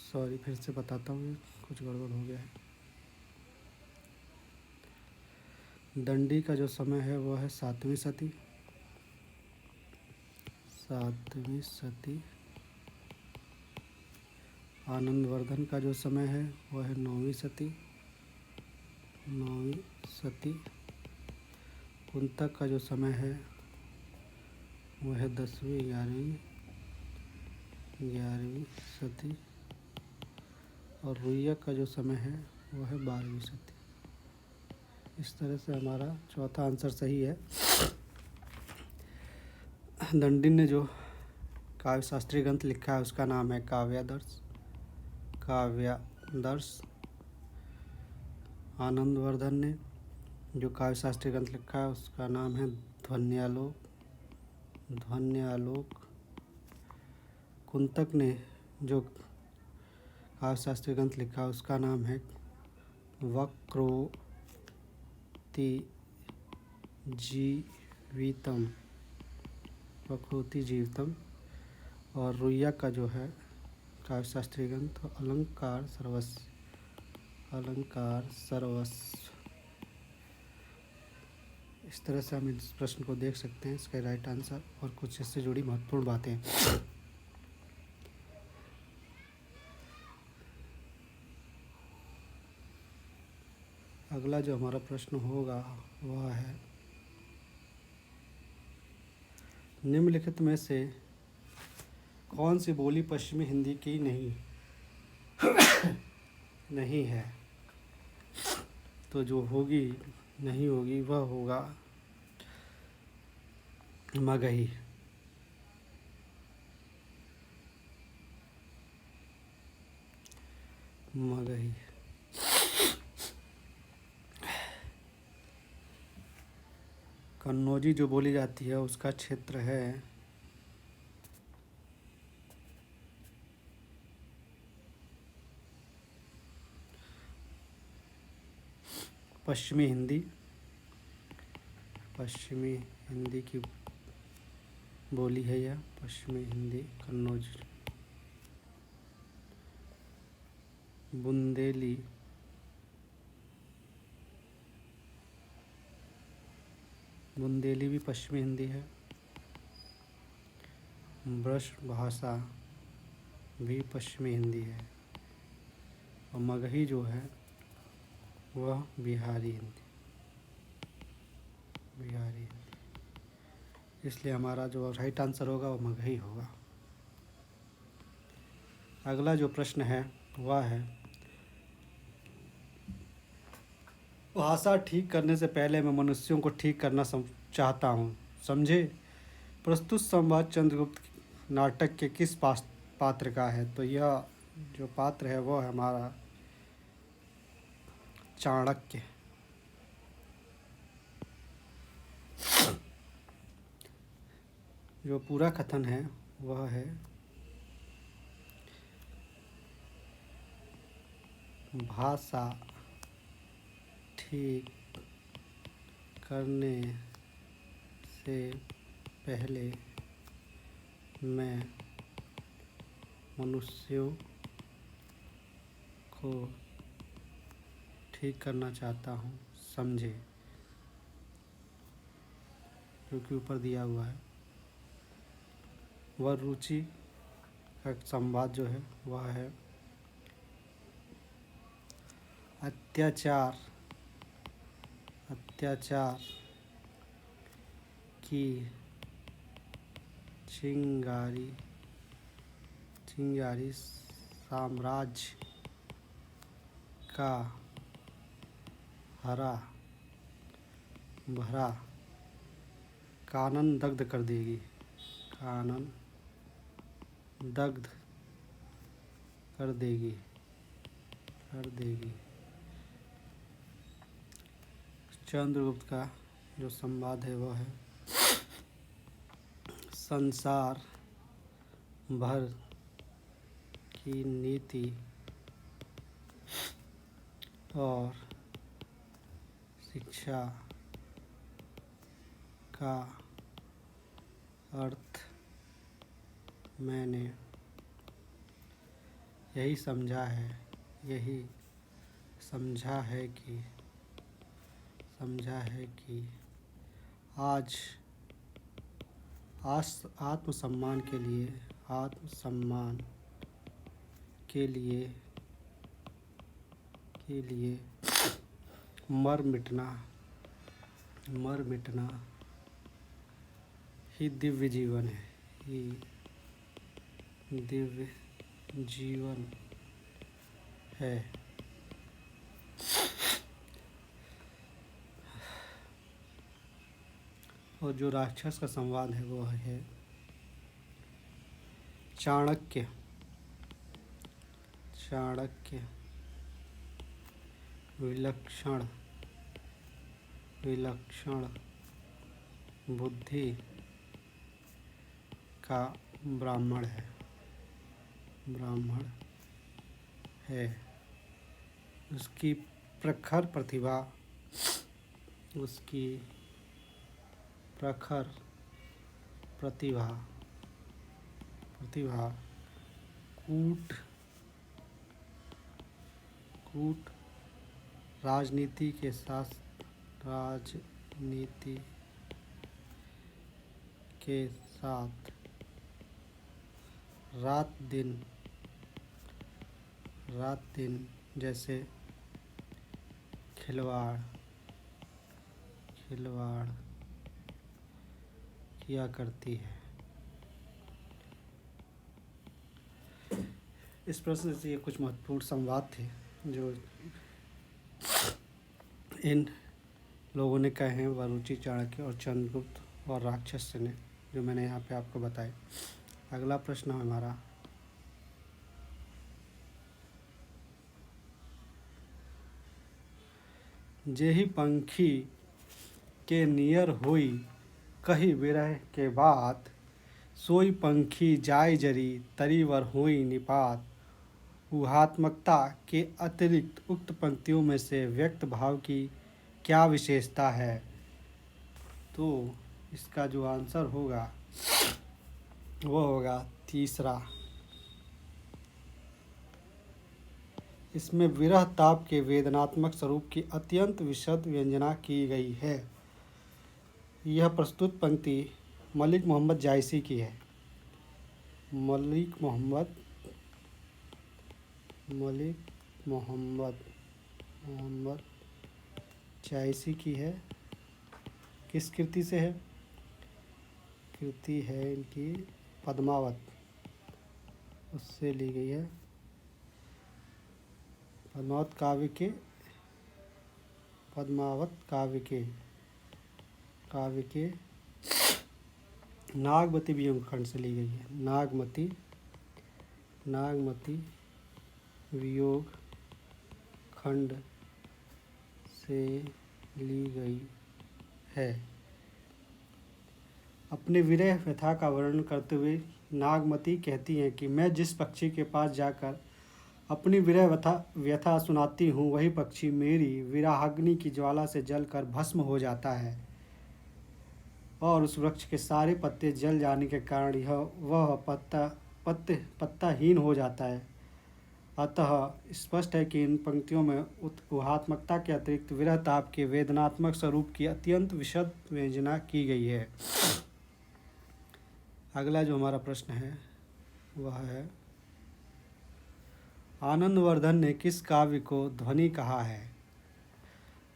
सॉरी, फिर से बताता हूँ, कुछ गड़बड़ हो गया है। दंडी का जो समय है वह है 7वीं सदी, 7वीं सदी। आनंदवर्धन का जो समय है वह है 9वीं सदी, 9वीं सदी। कुंतक का जो समय है वह है 10वीं 11वीं, 11वीं सदी। और रुइयक का जो समय है वह है 12वीं सदी। इस तरह से हमारा चौथा आंसर सही है। दंडी ने जो काव्य शास्त्रीय ग्रंथ लिखा है उसका नाम है काव्यादर्श, काव्यादर्श। आनंदवर्धन ने जो काव्य शास्त्रीय ग्रंथ लिखा है उसका नाम है ध्वन्यालोक, ध्वन्यालोक। कुंतक ने जो काव्य शास्त्रीय ग्रंथ लिखा उसका नाम है वक्रोतिजीवितम, वक्रोतिजीवितम। और रुइयक का जो है काव्य शास्त्रीय ग्रंथ अलंकार सर्वस्व, अलंकार सर्वस्व। इस तरह से हम इस प्रश्न को देख सकते हैं, इसका राइट आंसर और कुछ इससे जुड़ी महत्वपूर्ण बातें। अगला जो हमारा प्रश्न होगा वह है निम्नलिखित में से कौन सी बोली पश्चिमी हिंदी की नहीं है। तो जो होगी, नहीं होगी, वह होगा मगही, मगही। कन्नौजी जो बोली जाती है उसका क्षेत्र है पश्चिमी हिंदी। पश्चिमी हिंदी की बोली है यह पश्चिमी हिंदी कन्नौज। बुंदेली बुंदेली भी पश्चिमी हिंदी है। ब्रज भाषा भी पश्चिमी हिंदी है। और मगही जो है वह बिहारी हिंदी इसलिए हमारा जो राइट आंसर होगा वो मगही होगा। अगला जो प्रश्न है वह है भाषा ठीक करने से पहले मैं मनुष्यों को ठीक करना चाहता हूँ, समझे। प्रस्तुत संवाद चंद्रगुप्त नाटक के किस पात्र का है? तो यह जो पात्र है वो है हमारा चाणक्य। जो पूरा कथन है वह है भाषा ठीक करने से पहले मैं मनुष्यों को ठीक करना चाहता हूँ, समझे। जो कि ऊपर दिया हुआ है वह रुचि का संवाद जो है वह है अत्याचार की चिंगारी साम्राज्य का हरा भरा कानन दग्ध कर देगी। चंद्रगुप्त का जो संवाद है वह है संसार भर की नीति और शिक्षा का अर्थ मैंने यही समझा है कि आज आत्मसम्मान के लिए मर मिटना ही दिव्य जीवन है। और जो राक्षस का संवाद है वो है चाणक्य विलक्षण बुद्धि का ब्राह्मण है। उसकी प्रखर प्रतिभा कूट राजनीति के साथ रात दिन जैसे खिलवाड़ किया करती है। इस प्रश्न से ये कुछ महत्वपूर्ण संवाद थे जो इन लोगों ने कहे हैं, वरुचि, चाणक्य और चंद्रगुप्त और राक्षस ने, जो मैंने यहाँ पे आपको बताए। अगला प्रश्न है हमारा जेहि पंखी के नियर होई, कही विरह के बात, सोई पंखी जाय जरी, तरीवर होई निपात। ऊहात्मकता के अतिरिक्त उक्त पंक्तियों में से व्यक्त भाव की क्या विशेषता है? तो इसका जो आंसर होगा वो होगा तीसरा। इसमें विरह ताप के वेदनात्मक स्वरूप की अत्यंत विशद व्यंजना की गई है। यह प्रस्तुत पंक्ति मलिक मोहम्मद जायसी की है। मलिक मोहम्मद जायसी की है। किस कृति से है? कृति है इनकी पद्मावत, उससे ली गई है। पद्मावत काव्य के नागमती वियोग खंड से ली गई है। नागमती वियोग खंड से ली गई है। अपने विरह व्यथा का वर्णन करते हुए नागमती कहती हैं कि मैं जिस पक्षी के पास जाकर अपनी विरह व्यथा सुनाती हूँ, वही पक्षी मेरी विरहाग्नि की ज्वाला से जलकर भस्म हो जाता है और उस वृक्ष के सारे पत्ते जल जाने के कारण वह पत्ताहीन हो जाता है। अतः स्पष्ट है कि इन पंक्तियों में ऊहात्मकता के अतिरिक्त विरह ताप के वेदनात्मक स्वरूप की अत्यंत विशद व्यंजना की गई है। अगला जो हमारा प्रश्न है वह है, आनंदवर्धन ने किस काव्य को ध्वनि कहा है?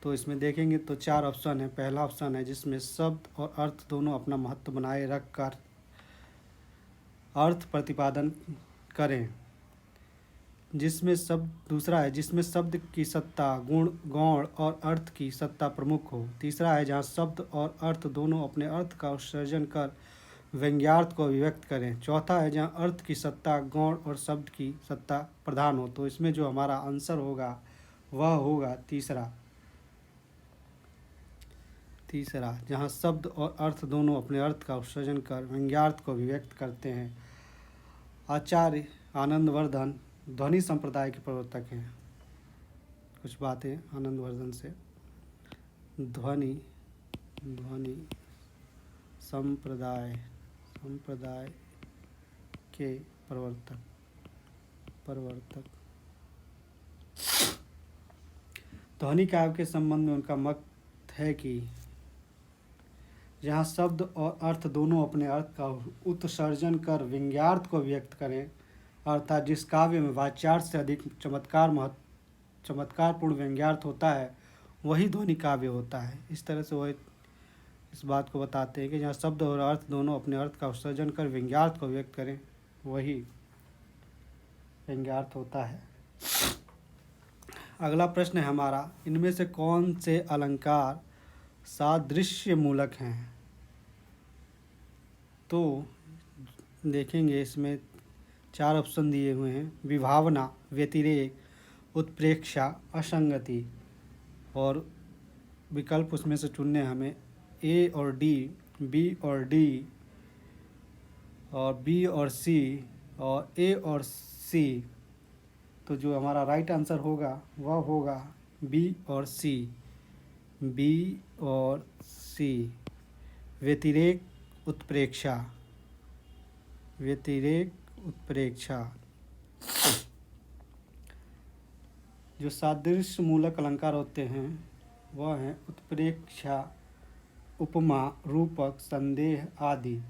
तो इसमें देखेंगे तो 4 ऑप्शन है। पहला ऑप्शन है जिसमें शब्द और अर्थ दोनों अपना महत्व बनाए रखकर अर्थ प्रतिपादन करें। दूसरा है जिसमें शब्द की सत्ता, गौण और अर्थ की सत्ता प्रमुख हो। तीसरा है जहाँ शब्द और अर्थ दोनों अपने अर्थ का उत्सर्जन कर व्यंग्यार्थ को अभिव्यक्त करें। चौथा है जहाँ अर्थ की सत्ता गौण और शब्द की सत्ता प्रधान हो। तो इसमें जो हमारा आंसर होगा वह होगा तीसरा, जहाँ शब्द और अर्थ दोनों अपने अर्थ का उत्सर्जन कर व्यंग्यार्थ को अभिव्यक्त करते हैं। आचार्य आनंदवर्धन ध्वनि संप्रदाय के प्रवर्तक हैं। कुछ बातें आनंदवर्धन से। ध्वनि संप्रदाय के प्रवर्तक। ध्वनि काव्य के संबंध में उनका मत है कि जहाँ शब्द और अर्थ दोनों अपने अर्थ का उत्सर्जन कर व्यंग्यार्थ को व्यक्त करें, अर्थात जिस काव्य में वाच्यार्थ से अधिक चमत्कारपूर्ण व्यंग्यार्थ होता है वही ध्वनि काव्य होता है। इस तरह से वह इस बात को बताते हैं कि जहाँ शब्द और अर्थ दोनों अपने अर्थ का उत्सर्जन कर व्यंग्यार्थ को व्यक्त करें वही व्यंग्यार्थ होता है। अगला प्रश्न है हमारा, इनमें से कौन से अलंकार सादृश्य मूलक हैं? तो देखेंगे इसमें 4 ऑप्शन दिए हुए हैं। विभावना, व्यतिरेक, उत्प्रेक्षा, असंगति। और विकल्प उसमें से चुनने हमें ए और डी, बी और डी, और बी और सी, और ए और सी। तो जो हमारा राइट आंसर होगा वह होगा बी और सी। व्यतिरेक उत्प्रेक्षा। जो सादृश्य मूलक अलंकार होते हैं वह हैं उत्प्रेक्षा, उपमा, रूपक, संदेह आदि।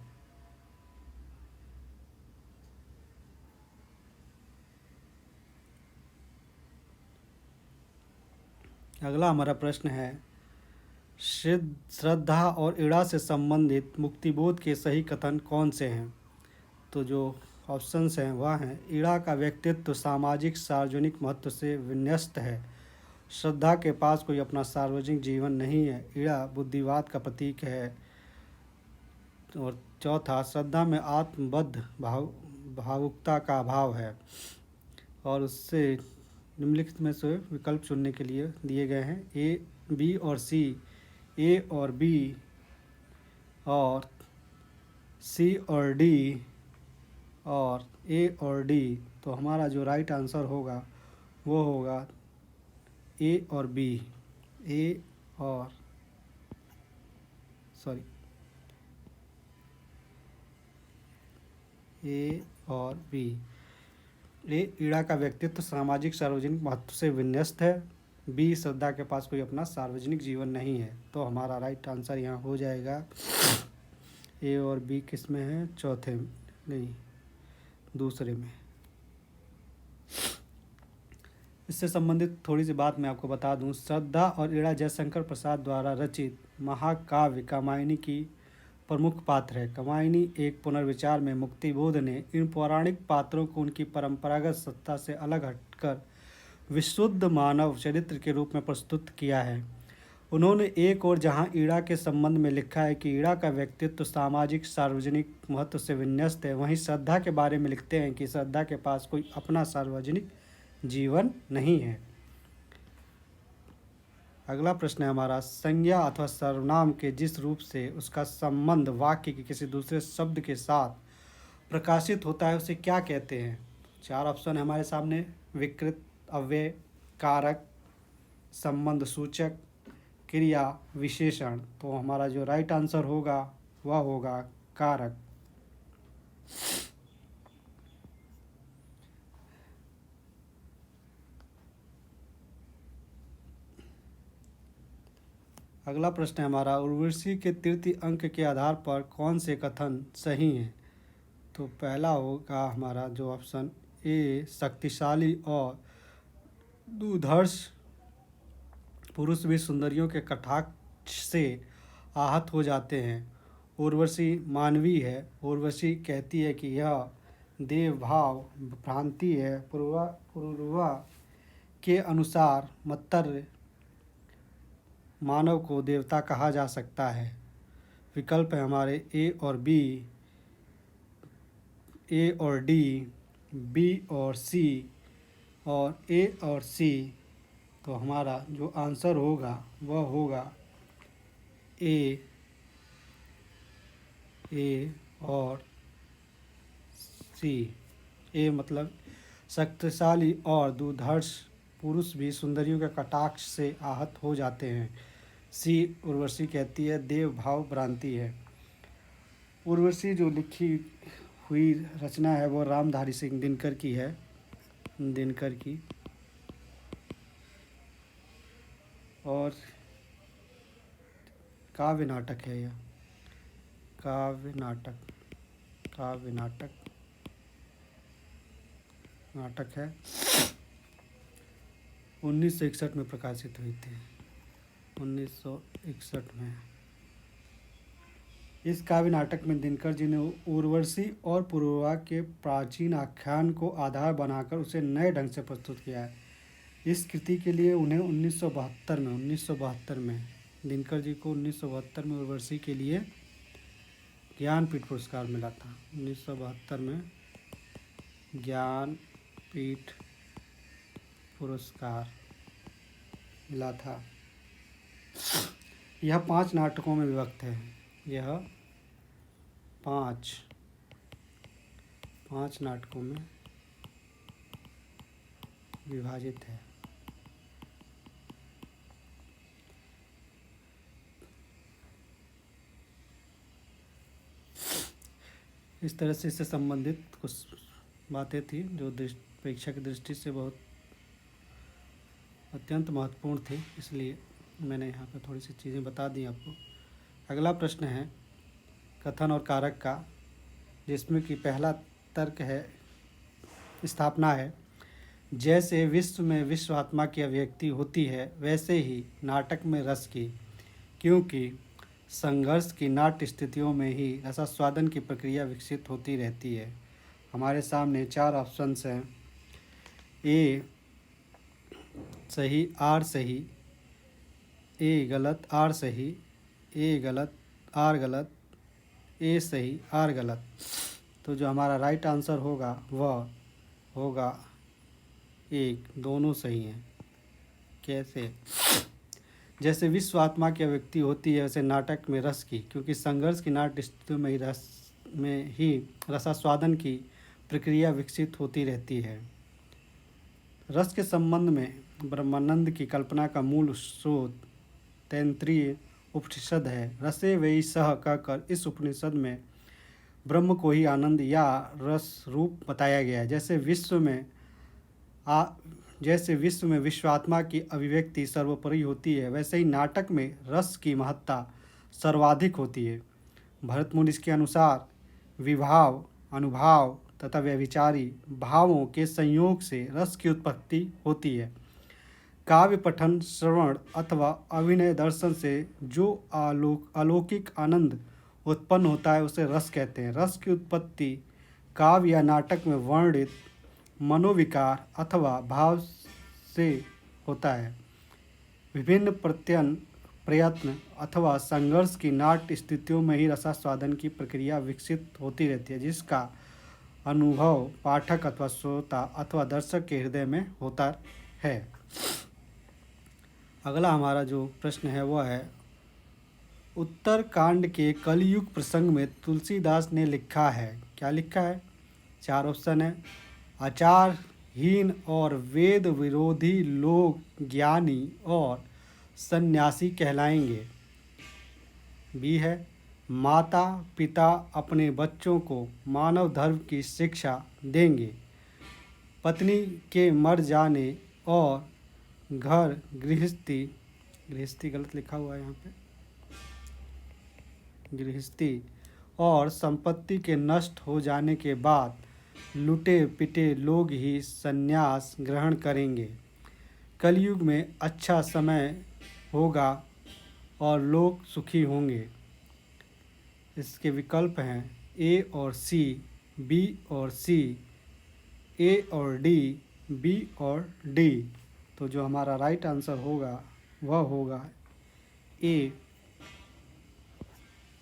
अगला हमारा प्रश्न है, श्रद्धा और ईड़ा से संबंधित मुक्तिबोध के सही कथन कौन से हैं? तो जो ऑप्शंस हैं वह हैं, ईड़ा का व्यक्तित्व सामाजिक सार्वजनिक महत्व से विन्यस्त है। श्रद्धा के पास कोई अपना सार्वजनिक जीवन नहीं है। ईड़ा बुद्धिवाद का प्रतीक है। और चौथा, श्रद्धा में आत्मबद्ध भावुकता का अभाव है। और उससे निम्नलिखित में से विकल्प चुनने के लिए दिए गए हैं। ए, बी और सी ए और बी और सी और डी और ए और डी, तो हमारा जो राइट आंसर होगा वो होगा ए और बी। ए और सॉरी ए और बी। ए ईड़ा का व्यक्तित्व सामाजिक सार्वजनिक महत्व से विन्यस्त है। बी श्रद्धा के पास कोई अपना सार्वजनिक जीवन नहीं है। तो हमारा राइट आंसर यहाँ हो जाएगा ए और बी। किस में है? चौथे में नहीं, दूसरे में। इससे संबंधित थोड़ी सी बात मैं आपको बता दूं। श्रद्धा और ईड़ा जयशंकर प्रसाद द्वारा रचित महाकाव्य कामायनी की प्रमुख पात्र है। कामायनी एक पुनर्विचार में मुक्तिबोध ने इन पौराणिक पात्रों को उनकी परंपरागत सत्ता से अलग हटकर विशुद्ध मानव चरित्र के रूप में प्रस्तुत किया है। उन्होंने एक और जहां ईड़ा के संबंध में लिखा है कि ईड़ा का व्यक्तित्व सामाजिक सार्वजनिक महत्व से विन्यस्त है, वहीं श्रद्धा के बारे में लिखते हैं कि श्रद्धा के पास कोई अपना सार्वजनिक जीवन नहीं है। अगला प्रश्न है हमारा, संज्ञा अथवा सर्वनाम के जिस रूप से उसका संबंध वाक्य के किसी दूसरे शब्द के साथ प्रकाशित होता है उसे क्या कहते हैं? 4 ऑप्शन है हमारे सामने। विकृत, अव्यय, कारक, संबंध सूचक, क्रिया, विशेषण। तो हमारा जो राइट आंसर होगा वह होगा कारक। अगला प्रश्न है हमारा, उर्वशी के तृतीय अंक के आधार पर कौन से कथन सही हैं? तो पहला होगा हमारा जो ऑप्शन ए, शक्तिशाली और दुर्धर्ष पुरुष भी सुंदरियों के कटाक्ष से आहत हो जाते हैं। उर्वशी मानवीय है। उर्वशी कहती है कि यह देव भाव भ्रांति है। पूर्वा के अनुसार मत्तर मानव को देवता कहा जा सकता है। विकल्प है हमारे ए और बी, ए और डी, बी और सी और ए और सी। तो हमारा जो आंसर होगा वह होगा ए और सी। ए मतलब शक्तिशाली और दुर्धर्ष पुरुष भी सुंदरियों के कटाक्ष से आहत हो जाते हैं। सी, उर्वशी कहती है देव भाव भ्रांति है। उर्वशी जो लिखी हुई रचना है वो रामधारी सिंह दिनकर की है, दिनकर की। और काव्य नाटक है यह, काव्य नाटक है। 1961 में प्रकाशित हुई थी, 1961 में। इस काव्य नाटक में दिनकर जी ने उर्वशी और पूर्वा के प्राचीन आख्यान को आधार बनाकर उसे नए ढंग से प्रस्तुत किया है। इस कृति के लिए उन्हें 1972 में दिनकर जी को 1972 में उर्वशी के लिए ज्ञानपीठ पुरस्कार मिला था। 1972 में ज्ञानपीठ पुरस्कार मिला था। यह 5 नाटकों में विभक्त है। यह 5 नाटकों में विभाजित है। इस तरह से इससे संबंधित कुछ बातें थी जो परीक्षा की दृष्टि से बहुत अत्यंत महत्वपूर्ण थी, इसलिए मैंने यहाँ पर थोड़ी सी चीज़ें बता दी आपको। अगला प्रश्न है कथन और कारक का, जिसमें कि पहला तर्क है, स्थापना है। जैसे विश्व में विश्व आत्मा की अभिव्यक्ति होती है वैसे ही नाटक में रस की, क्योंकि संघर्ष की नाट्य स्थितियों में ही रसास्वादन की प्रक्रिया विकसित होती रहती है। हमारे सामने 4 ऑप्शंस हैं। ए सही, आर सही, ए गलत, आर सही, ए गलत, आर गलत, ए सही, आर गलत। तो जो हमारा राइट आंसर होगा वह होगा 1, दोनों सही हैं। कैसे? जैसे विश्व आत्मा की अभिव्यक्ति होती है वैसे नाटक में रस की, क्योंकि संघर्ष की नाट्य स्थितियों में ही रसास्वादन की प्रक्रिया विकसित होती रहती है। रस के संबंध में ब्रह्मानंद की कल्पना का मूल स्रोत तैत्तिरीय उपनिषद है। रसे वही सह कहकर इस उपनिषद में ब्रह्म को ही आनंद या रस रूप बताया गया है। जैसे विश्व में विश्वात्मा की अभिव्यक्ति सर्वोपरि होती है, वैसे ही नाटक में रस की महत्ता सर्वाधिक होती है। भरत मुनि के अनुसार विभाव, अनुभाव तथा व्यभिचारी भावों के संयोग से रस की उत्पत्ति होती है। काव्य पठन, श्रवण अथवा अभिनय दर्शन से जो अलौकिक आनंद उत्पन्न होता है उसे रस कहते हैं। रस की उत्पत्ति काव्य या नाटक में वर्णित मनोविकार अथवा भाव से होता है। विभिन्न प्रयत्न अथवा संघर्ष की नाट्य स्थितियों में ही रसास्वादन की प्रक्रिया विकसित होती रहती है, जिसका अनुभव पाठक अथवा श्रोता अथवा दर्शक के हृदय में होता है। अगला हमारा जो प्रश्न है वह है, उत्तर कांड के कलयुग प्रसंग में तुलसीदास ने लिखा है। क्या लिखा है? 4 ऑप्शन है। आचारहीन और वेद विरोधी लोग ज्ञानी और सन्यासी कहलाएंगे। बी है, माता पिता अपने बच्चों को मानव धर्म की शिक्षा देंगे। पत्नी के मर जाने और घर गृहस्थी गलत लिखा हुआ है यहाँ पे, गृहस्थी और संपत्ति के नष्ट हो जाने के बाद लुटे पिटे लोग ही संन्यास ग्रहण करेंगे। कलयुग में अच्छा समय होगा और लोग सुखी होंगे। इसके विकल्प हैं ए और सी, बी और सी, ए और डी, बी और डी। तो जो हमारा राइट आंसर होगा वह होगा ए,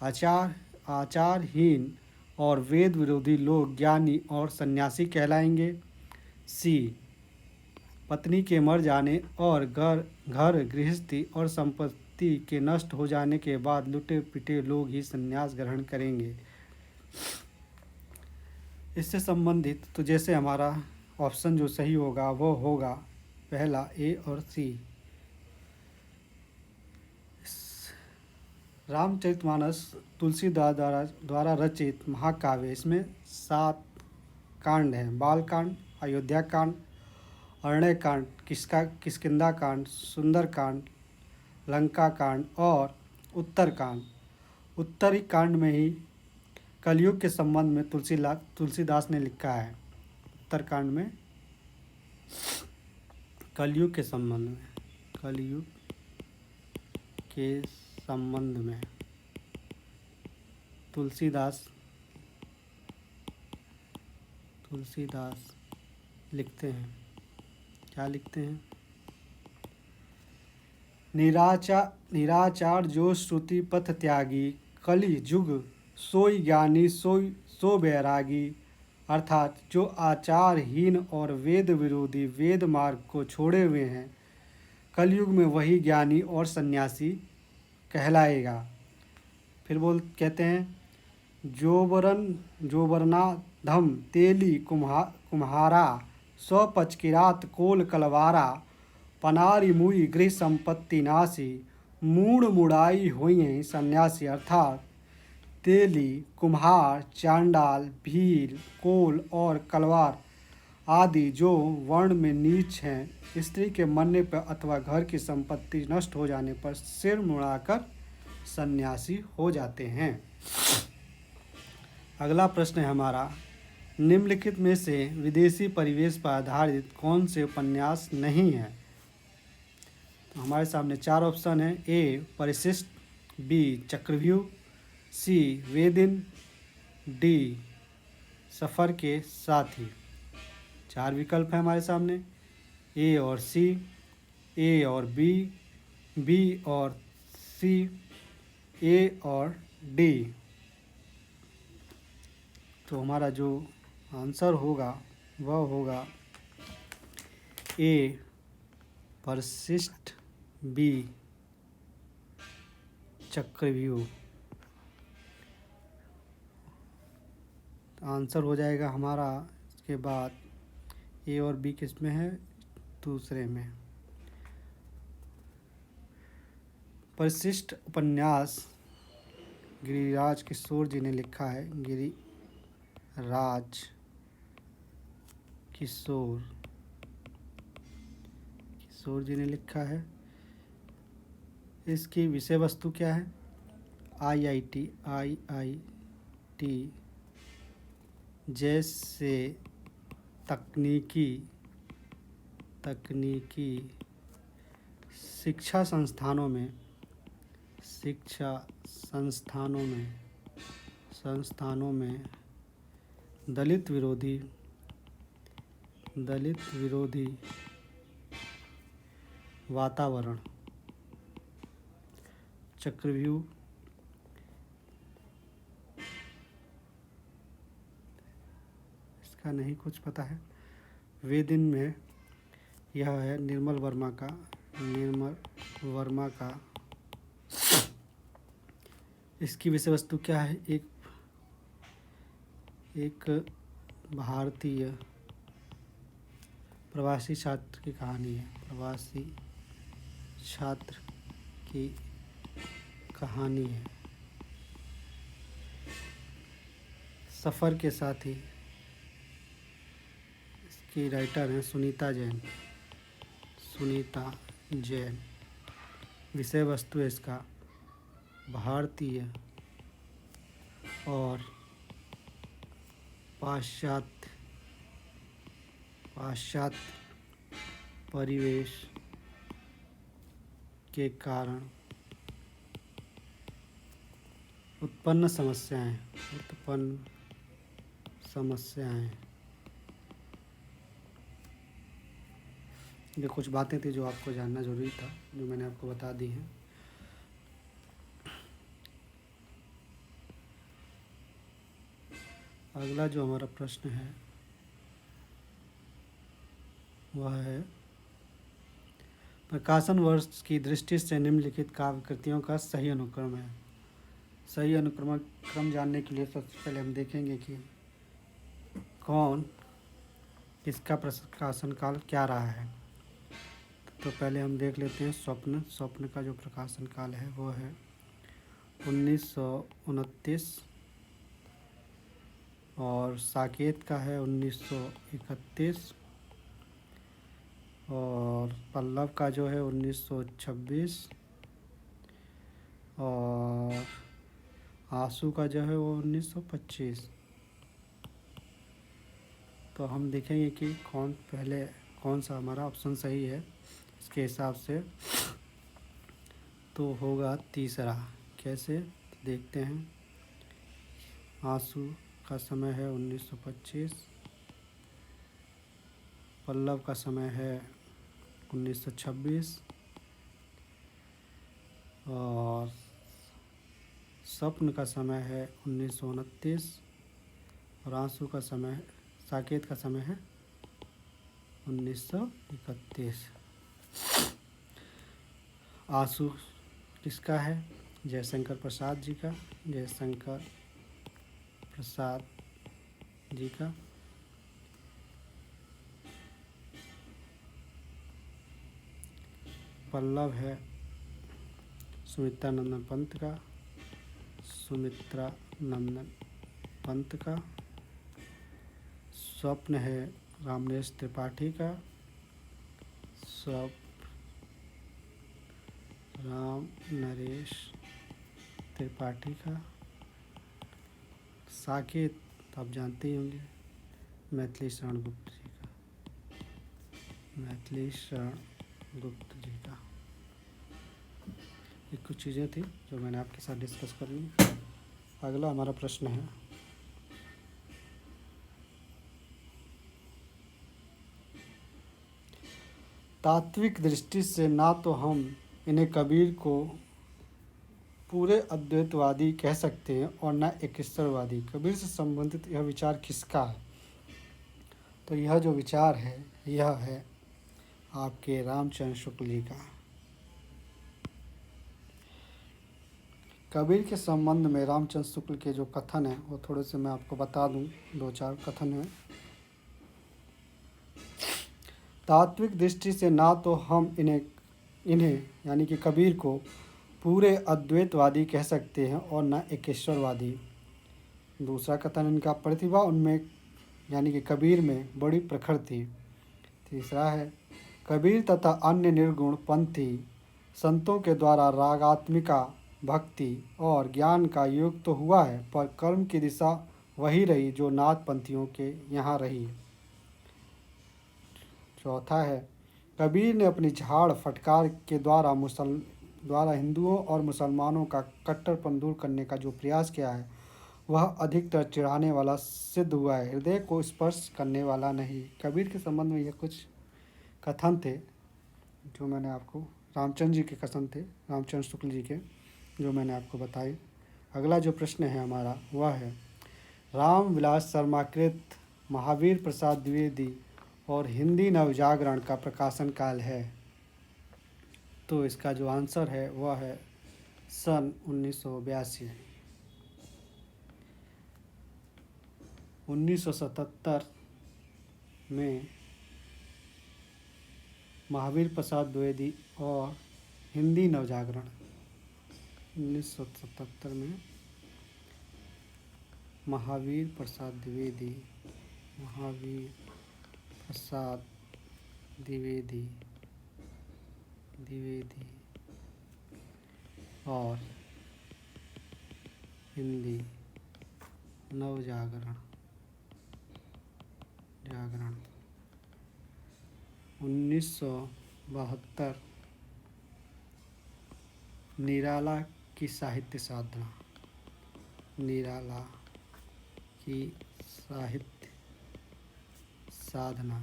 आचारहीन और वेद विरोधी लोग ज्ञानी और सन्यासी कहलाएंगे। सी, पत्नी के मर जाने और घर गृहस्थी और संपत्ति के नष्ट हो जाने के बाद लुटे पिटे लोग ही संन्यास ग्रहण करेंगे। इससे संबंधित तो जैसे हमारा ऑप्शन जो सही होगा वो होगा पहला ए और सी। रामचरितमानस तुलसीदास द्वारा रचित महाकाव्य, इसमें 7 कांड हैं। बाल कांड, अयोध्या कांड, अरण्य कांड, किष्किंधा कांड, सुंदर कांड, लंका कांड और उत्तर कांड। उत्तरी कांड में ही कलयुग के संबंध में तुलसीदास ने लिखा है। उत्तर कांड में कलयुग के संबंध में तुलसीदास लिखते हैं। क्या लिखते हैं? निराचार जो श्रुति पथ त्यागी, कलि जुग सोई ज्ञानी सो बैरागी। अर्थात जो आचारहीन और वेद विरोधी वेद मार्ग को छोड़े हुए हैं, कलयुग में वही ज्ञानी और सन्यासी कहलाएगा। फिर कहते हैं, जोबरना धम तेली कुम्हारा, स्वपच किरात कोल कलवारा। पनारी मुई गृह संपत्ति नासी, मूढ़ मुड़ाई हुई सन्यासी। अर्थात तेली, कुम्हार, चांडाल, भील, कोल और कलवार आदि जो वर्ण में नीच हैं, स्त्री के मरने पर अथवा घर की संपत्ति नष्ट हो जाने पर सिर मुड़ाकर सन्यासी हो जाते हैं। अगला प्रश्न है हमारा, निम्नलिखित में से विदेशी परिवेश पर आधारित कौन से उपन्यास नहीं है? तो हमारे सामने 4 ऑप्शन है। ए परिशिष्ट, बी चक्रव्यूह, सी वेदिन, डी सफ़र के साथी। 4 विकल्प है हमारे सामने, ए और सी, ए और बी, बी और सी, ए और डी। तो हमारा जो आंसर होगा वह होगा ए परिशिष्ट, बी चक्रव्यूह। आंसर हो जाएगा हमारा इसके बाद ए और बी किस में है, दूसरे में। परिशिष्ट उपन्यास गिरिराज किशोर जी ने लिखा है। गिरिराज किशोर जी ने लिखा है। इसकी विषय वस्तु क्या है? आईआईटी जैसे तकनीकी शिक्षा संस्थानों में दलित विरोधी वातावरण। चक्रव्यूह इसका नहीं कुछ पता है। वे दिन में यह है निर्मल वर्मा का। इसकी विषय वस्तु क्या है? एक भारतीय प्रवासी छात्र की कहानी है। प्रवासी छात्र की कहानी है। सफ़र के साथी, इसकी राइटर हैं सुनीता जैन। विषय वस्तु है इसका भारतीय और पाश्चात्य परिवेश के कारण उत्पन्न समस्याएं। ये कुछ बातें थी जो आपको जानना जरूरी था, जो मैंने आपको बता दी हैं। अगला जो हमारा प्रश्न है वह है प्रकाशन वर्ष की दृष्टि से निम्नलिखित काव्य कृतियों का सही अनुक्रम है। सही अनुक्रम जानने के लिए सबसे पहले हम देखेंगे कि किसका प्रकाशन काल क्या रहा है। तो पहले हम देख लेते हैं स्वप्न का जो प्रकाशन काल है वो है 1929 और साकेत का है 1931 और पल्लव का जो है 1926 और आंसू का जो है वो 1925। तो हम देखेंगे कि कौन सा हमारा ऑप्शन सही है। इसके हिसाब से तो होगा तीसरा। कैसे देखते हैं। आंसू का समय है 1925, पल्लव का समय है 1926 और स्वप्न का समय है 1929 और आंसू का समय, साकेत का समय है 1931। आंसू किसका है? जयशंकर प्रसाद जी का। पल्लव है सुमित्रा नंदन पंत का। स्वप्न है रामनरेश त्रिपाठी का। साकेत आप जानते ही होंगे मैथिली शरण गुप्त जी का। ये कुछ चीज़ें थी जो मैंने आपके साथ डिस्कस कर ली। अगला हमारा प्रश्न है तात्विक दृष्टि से ना तो हम इन्हें कबीर को पूरे अद्वैतवादी कह सकते हैं और न एक ईश्वरवादी। कबीर से संबंधित यह विचार किसका है? तो यह जो विचार है यह है आपके रामचंद्र शुक्ल जी का। कबीर के संबंध में रामचंद्र शुक्ल के जो कथन हैं वो थोड़े से मैं आपको बता दूं। 2-4 कथन हैं। तात्विक दृष्टि से ना तो हम इन्हें यानी कि कबीर को पूरे अद्वैतवादी कह सकते हैं और न एकेश्वरवादी। दूसरा कथन इनका, प्रतिभा उनमें यानी कि कबीर में बड़ी प्रखर थी। तीसरा है, कबीर तथा अन्य निर्गुण पंथी संतों के द्वारा रागात्मिका भक्ति और ज्ञान का योग तो हुआ है, पर कर्म की दिशा वही रही जो नाथ पंथियों के यहाँ रही। चौथा है, कबीर ने अपनी झाड़ फटकार के द्वारा हिंदुओं और मुसलमानों का कट्टरपन दूर करने का जो प्रयास किया है वह अधिकतर चिढ़ाने वाला सिद्ध हुआ है, हृदय को स्पर्श करने वाला नहीं। कबीर के संबंध में ये कुछ कथन थे जो मैंने आपको, रामचंद्र जी के कथन थे, रामचंद्र शुक्ल जी के, जो मैंने आपको बताए। अगला जो प्रश्न है हमारा वह है, रामविलास शर्माकृत महावीर प्रसाद द्विवेदी और हिंदी नवजागरण का प्रकाशन काल है। तो इसका जो आंसर है वह है सन 1982। 1977 में महावीर प्रसाद द्विवेदी और हिंदी नवजागरण, 1977 में महावीर प्रसाद द्विवेदी और हिंदी नवजागरण 1972 निराला की साहित्य साधना, निराला की साहित्य साधना,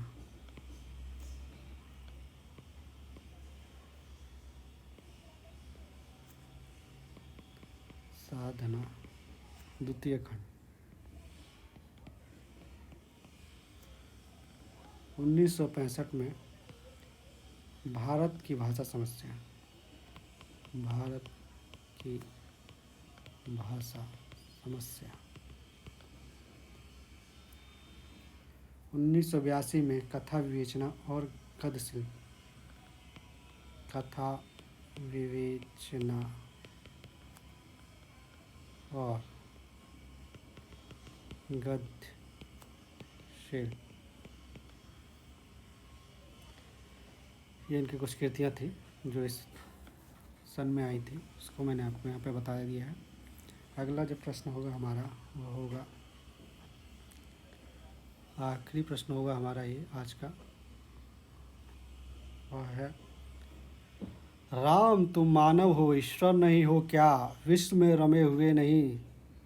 द्वितीय खंड। 1965 में भारत की भाषा समस्या, भारत की भाषा समस्या। 1982 में कथा विवेचना और गद्य शिल्प, कथा विवेचना और गद्य शिल्प, ये इनकी कुछ कृतियाँ थी जो इस सन में आई थी, उसको मैंने आपको यहाँ पे बता दिया है। अगला जो प्रश्न होगा हमारा वो होगा, आखिरी प्रश्न होगा हमारा ये आज का, वह है, राम तुम मानव हो ईश्वर नहीं हो क्या, विश्व में रमे हुए नहीं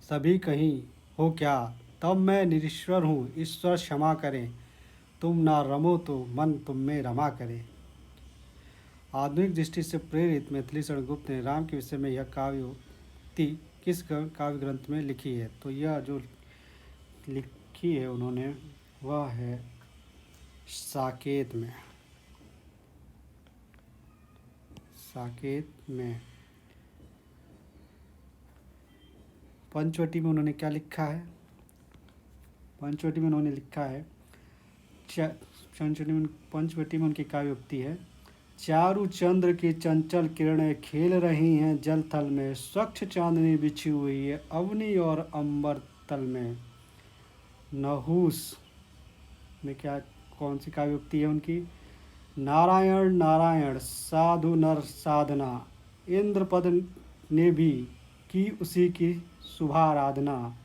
सभी कहीं हो क्या, तब मैं निरीश्वर हूँ ईश्वर क्षमा करें, तुम ना रमो तो मन तुम में रमा करे। आधुनिक दृष्टि से प्रेरित मैथिलीशरण गुप्त ने राम के विषय में यह काव्योक्ति किस काव्य ग्रंथ में लिखी है? तो यह जो लिखी है उन्होंने वह है साकेत में। साकेत में पंचवटी में उन्होंने क्या लिखा है? पंचवटी में उन्होंने लिखा है, पंचवटी में उनकी काव्योक्ति है, चारु चंद्र की चंचल किरणें खेल रही हैं जल थल में, स्वच्छ चांदनी बिछी हुई है अवनी और अंबर तल में। नहुस में क्या, कौन सी काव्योक्ति है उनकी? नारायण नारायण साधु नर साधना, इंद्रपद ने भी की उसी की शुभ आराधना,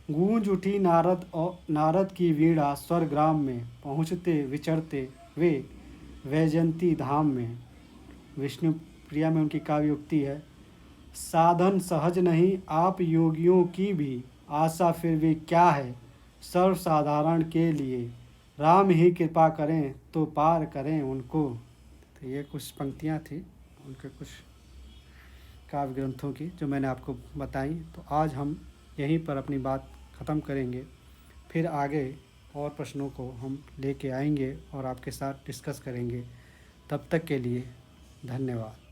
गूंज उठी नारद की वीणा स्वर्ग्राम में, पहुँचते विचरते वे वैजयंती धाम में। विष्णु प्रिया में उनकी काव्योक्ति है, साधन सहज नहीं आप योगियों की भी, आशा फिर भी क्या है सर्वसाधारण के लिए, राम ही कृपा करें तो पार करें उनको। तो ये कुछ पंक्तियाँ थी उनके कुछ काव्य ग्रंथों की जो मैंने आपको बताई। तो आज हम यहीं पर अपनी बात ख़त्म करेंगे, फिर आगे और प्रश्नों को हम लेके आएंगे और आपके साथ डिस्कस करेंगे। तब तक के लिए धन्यवाद।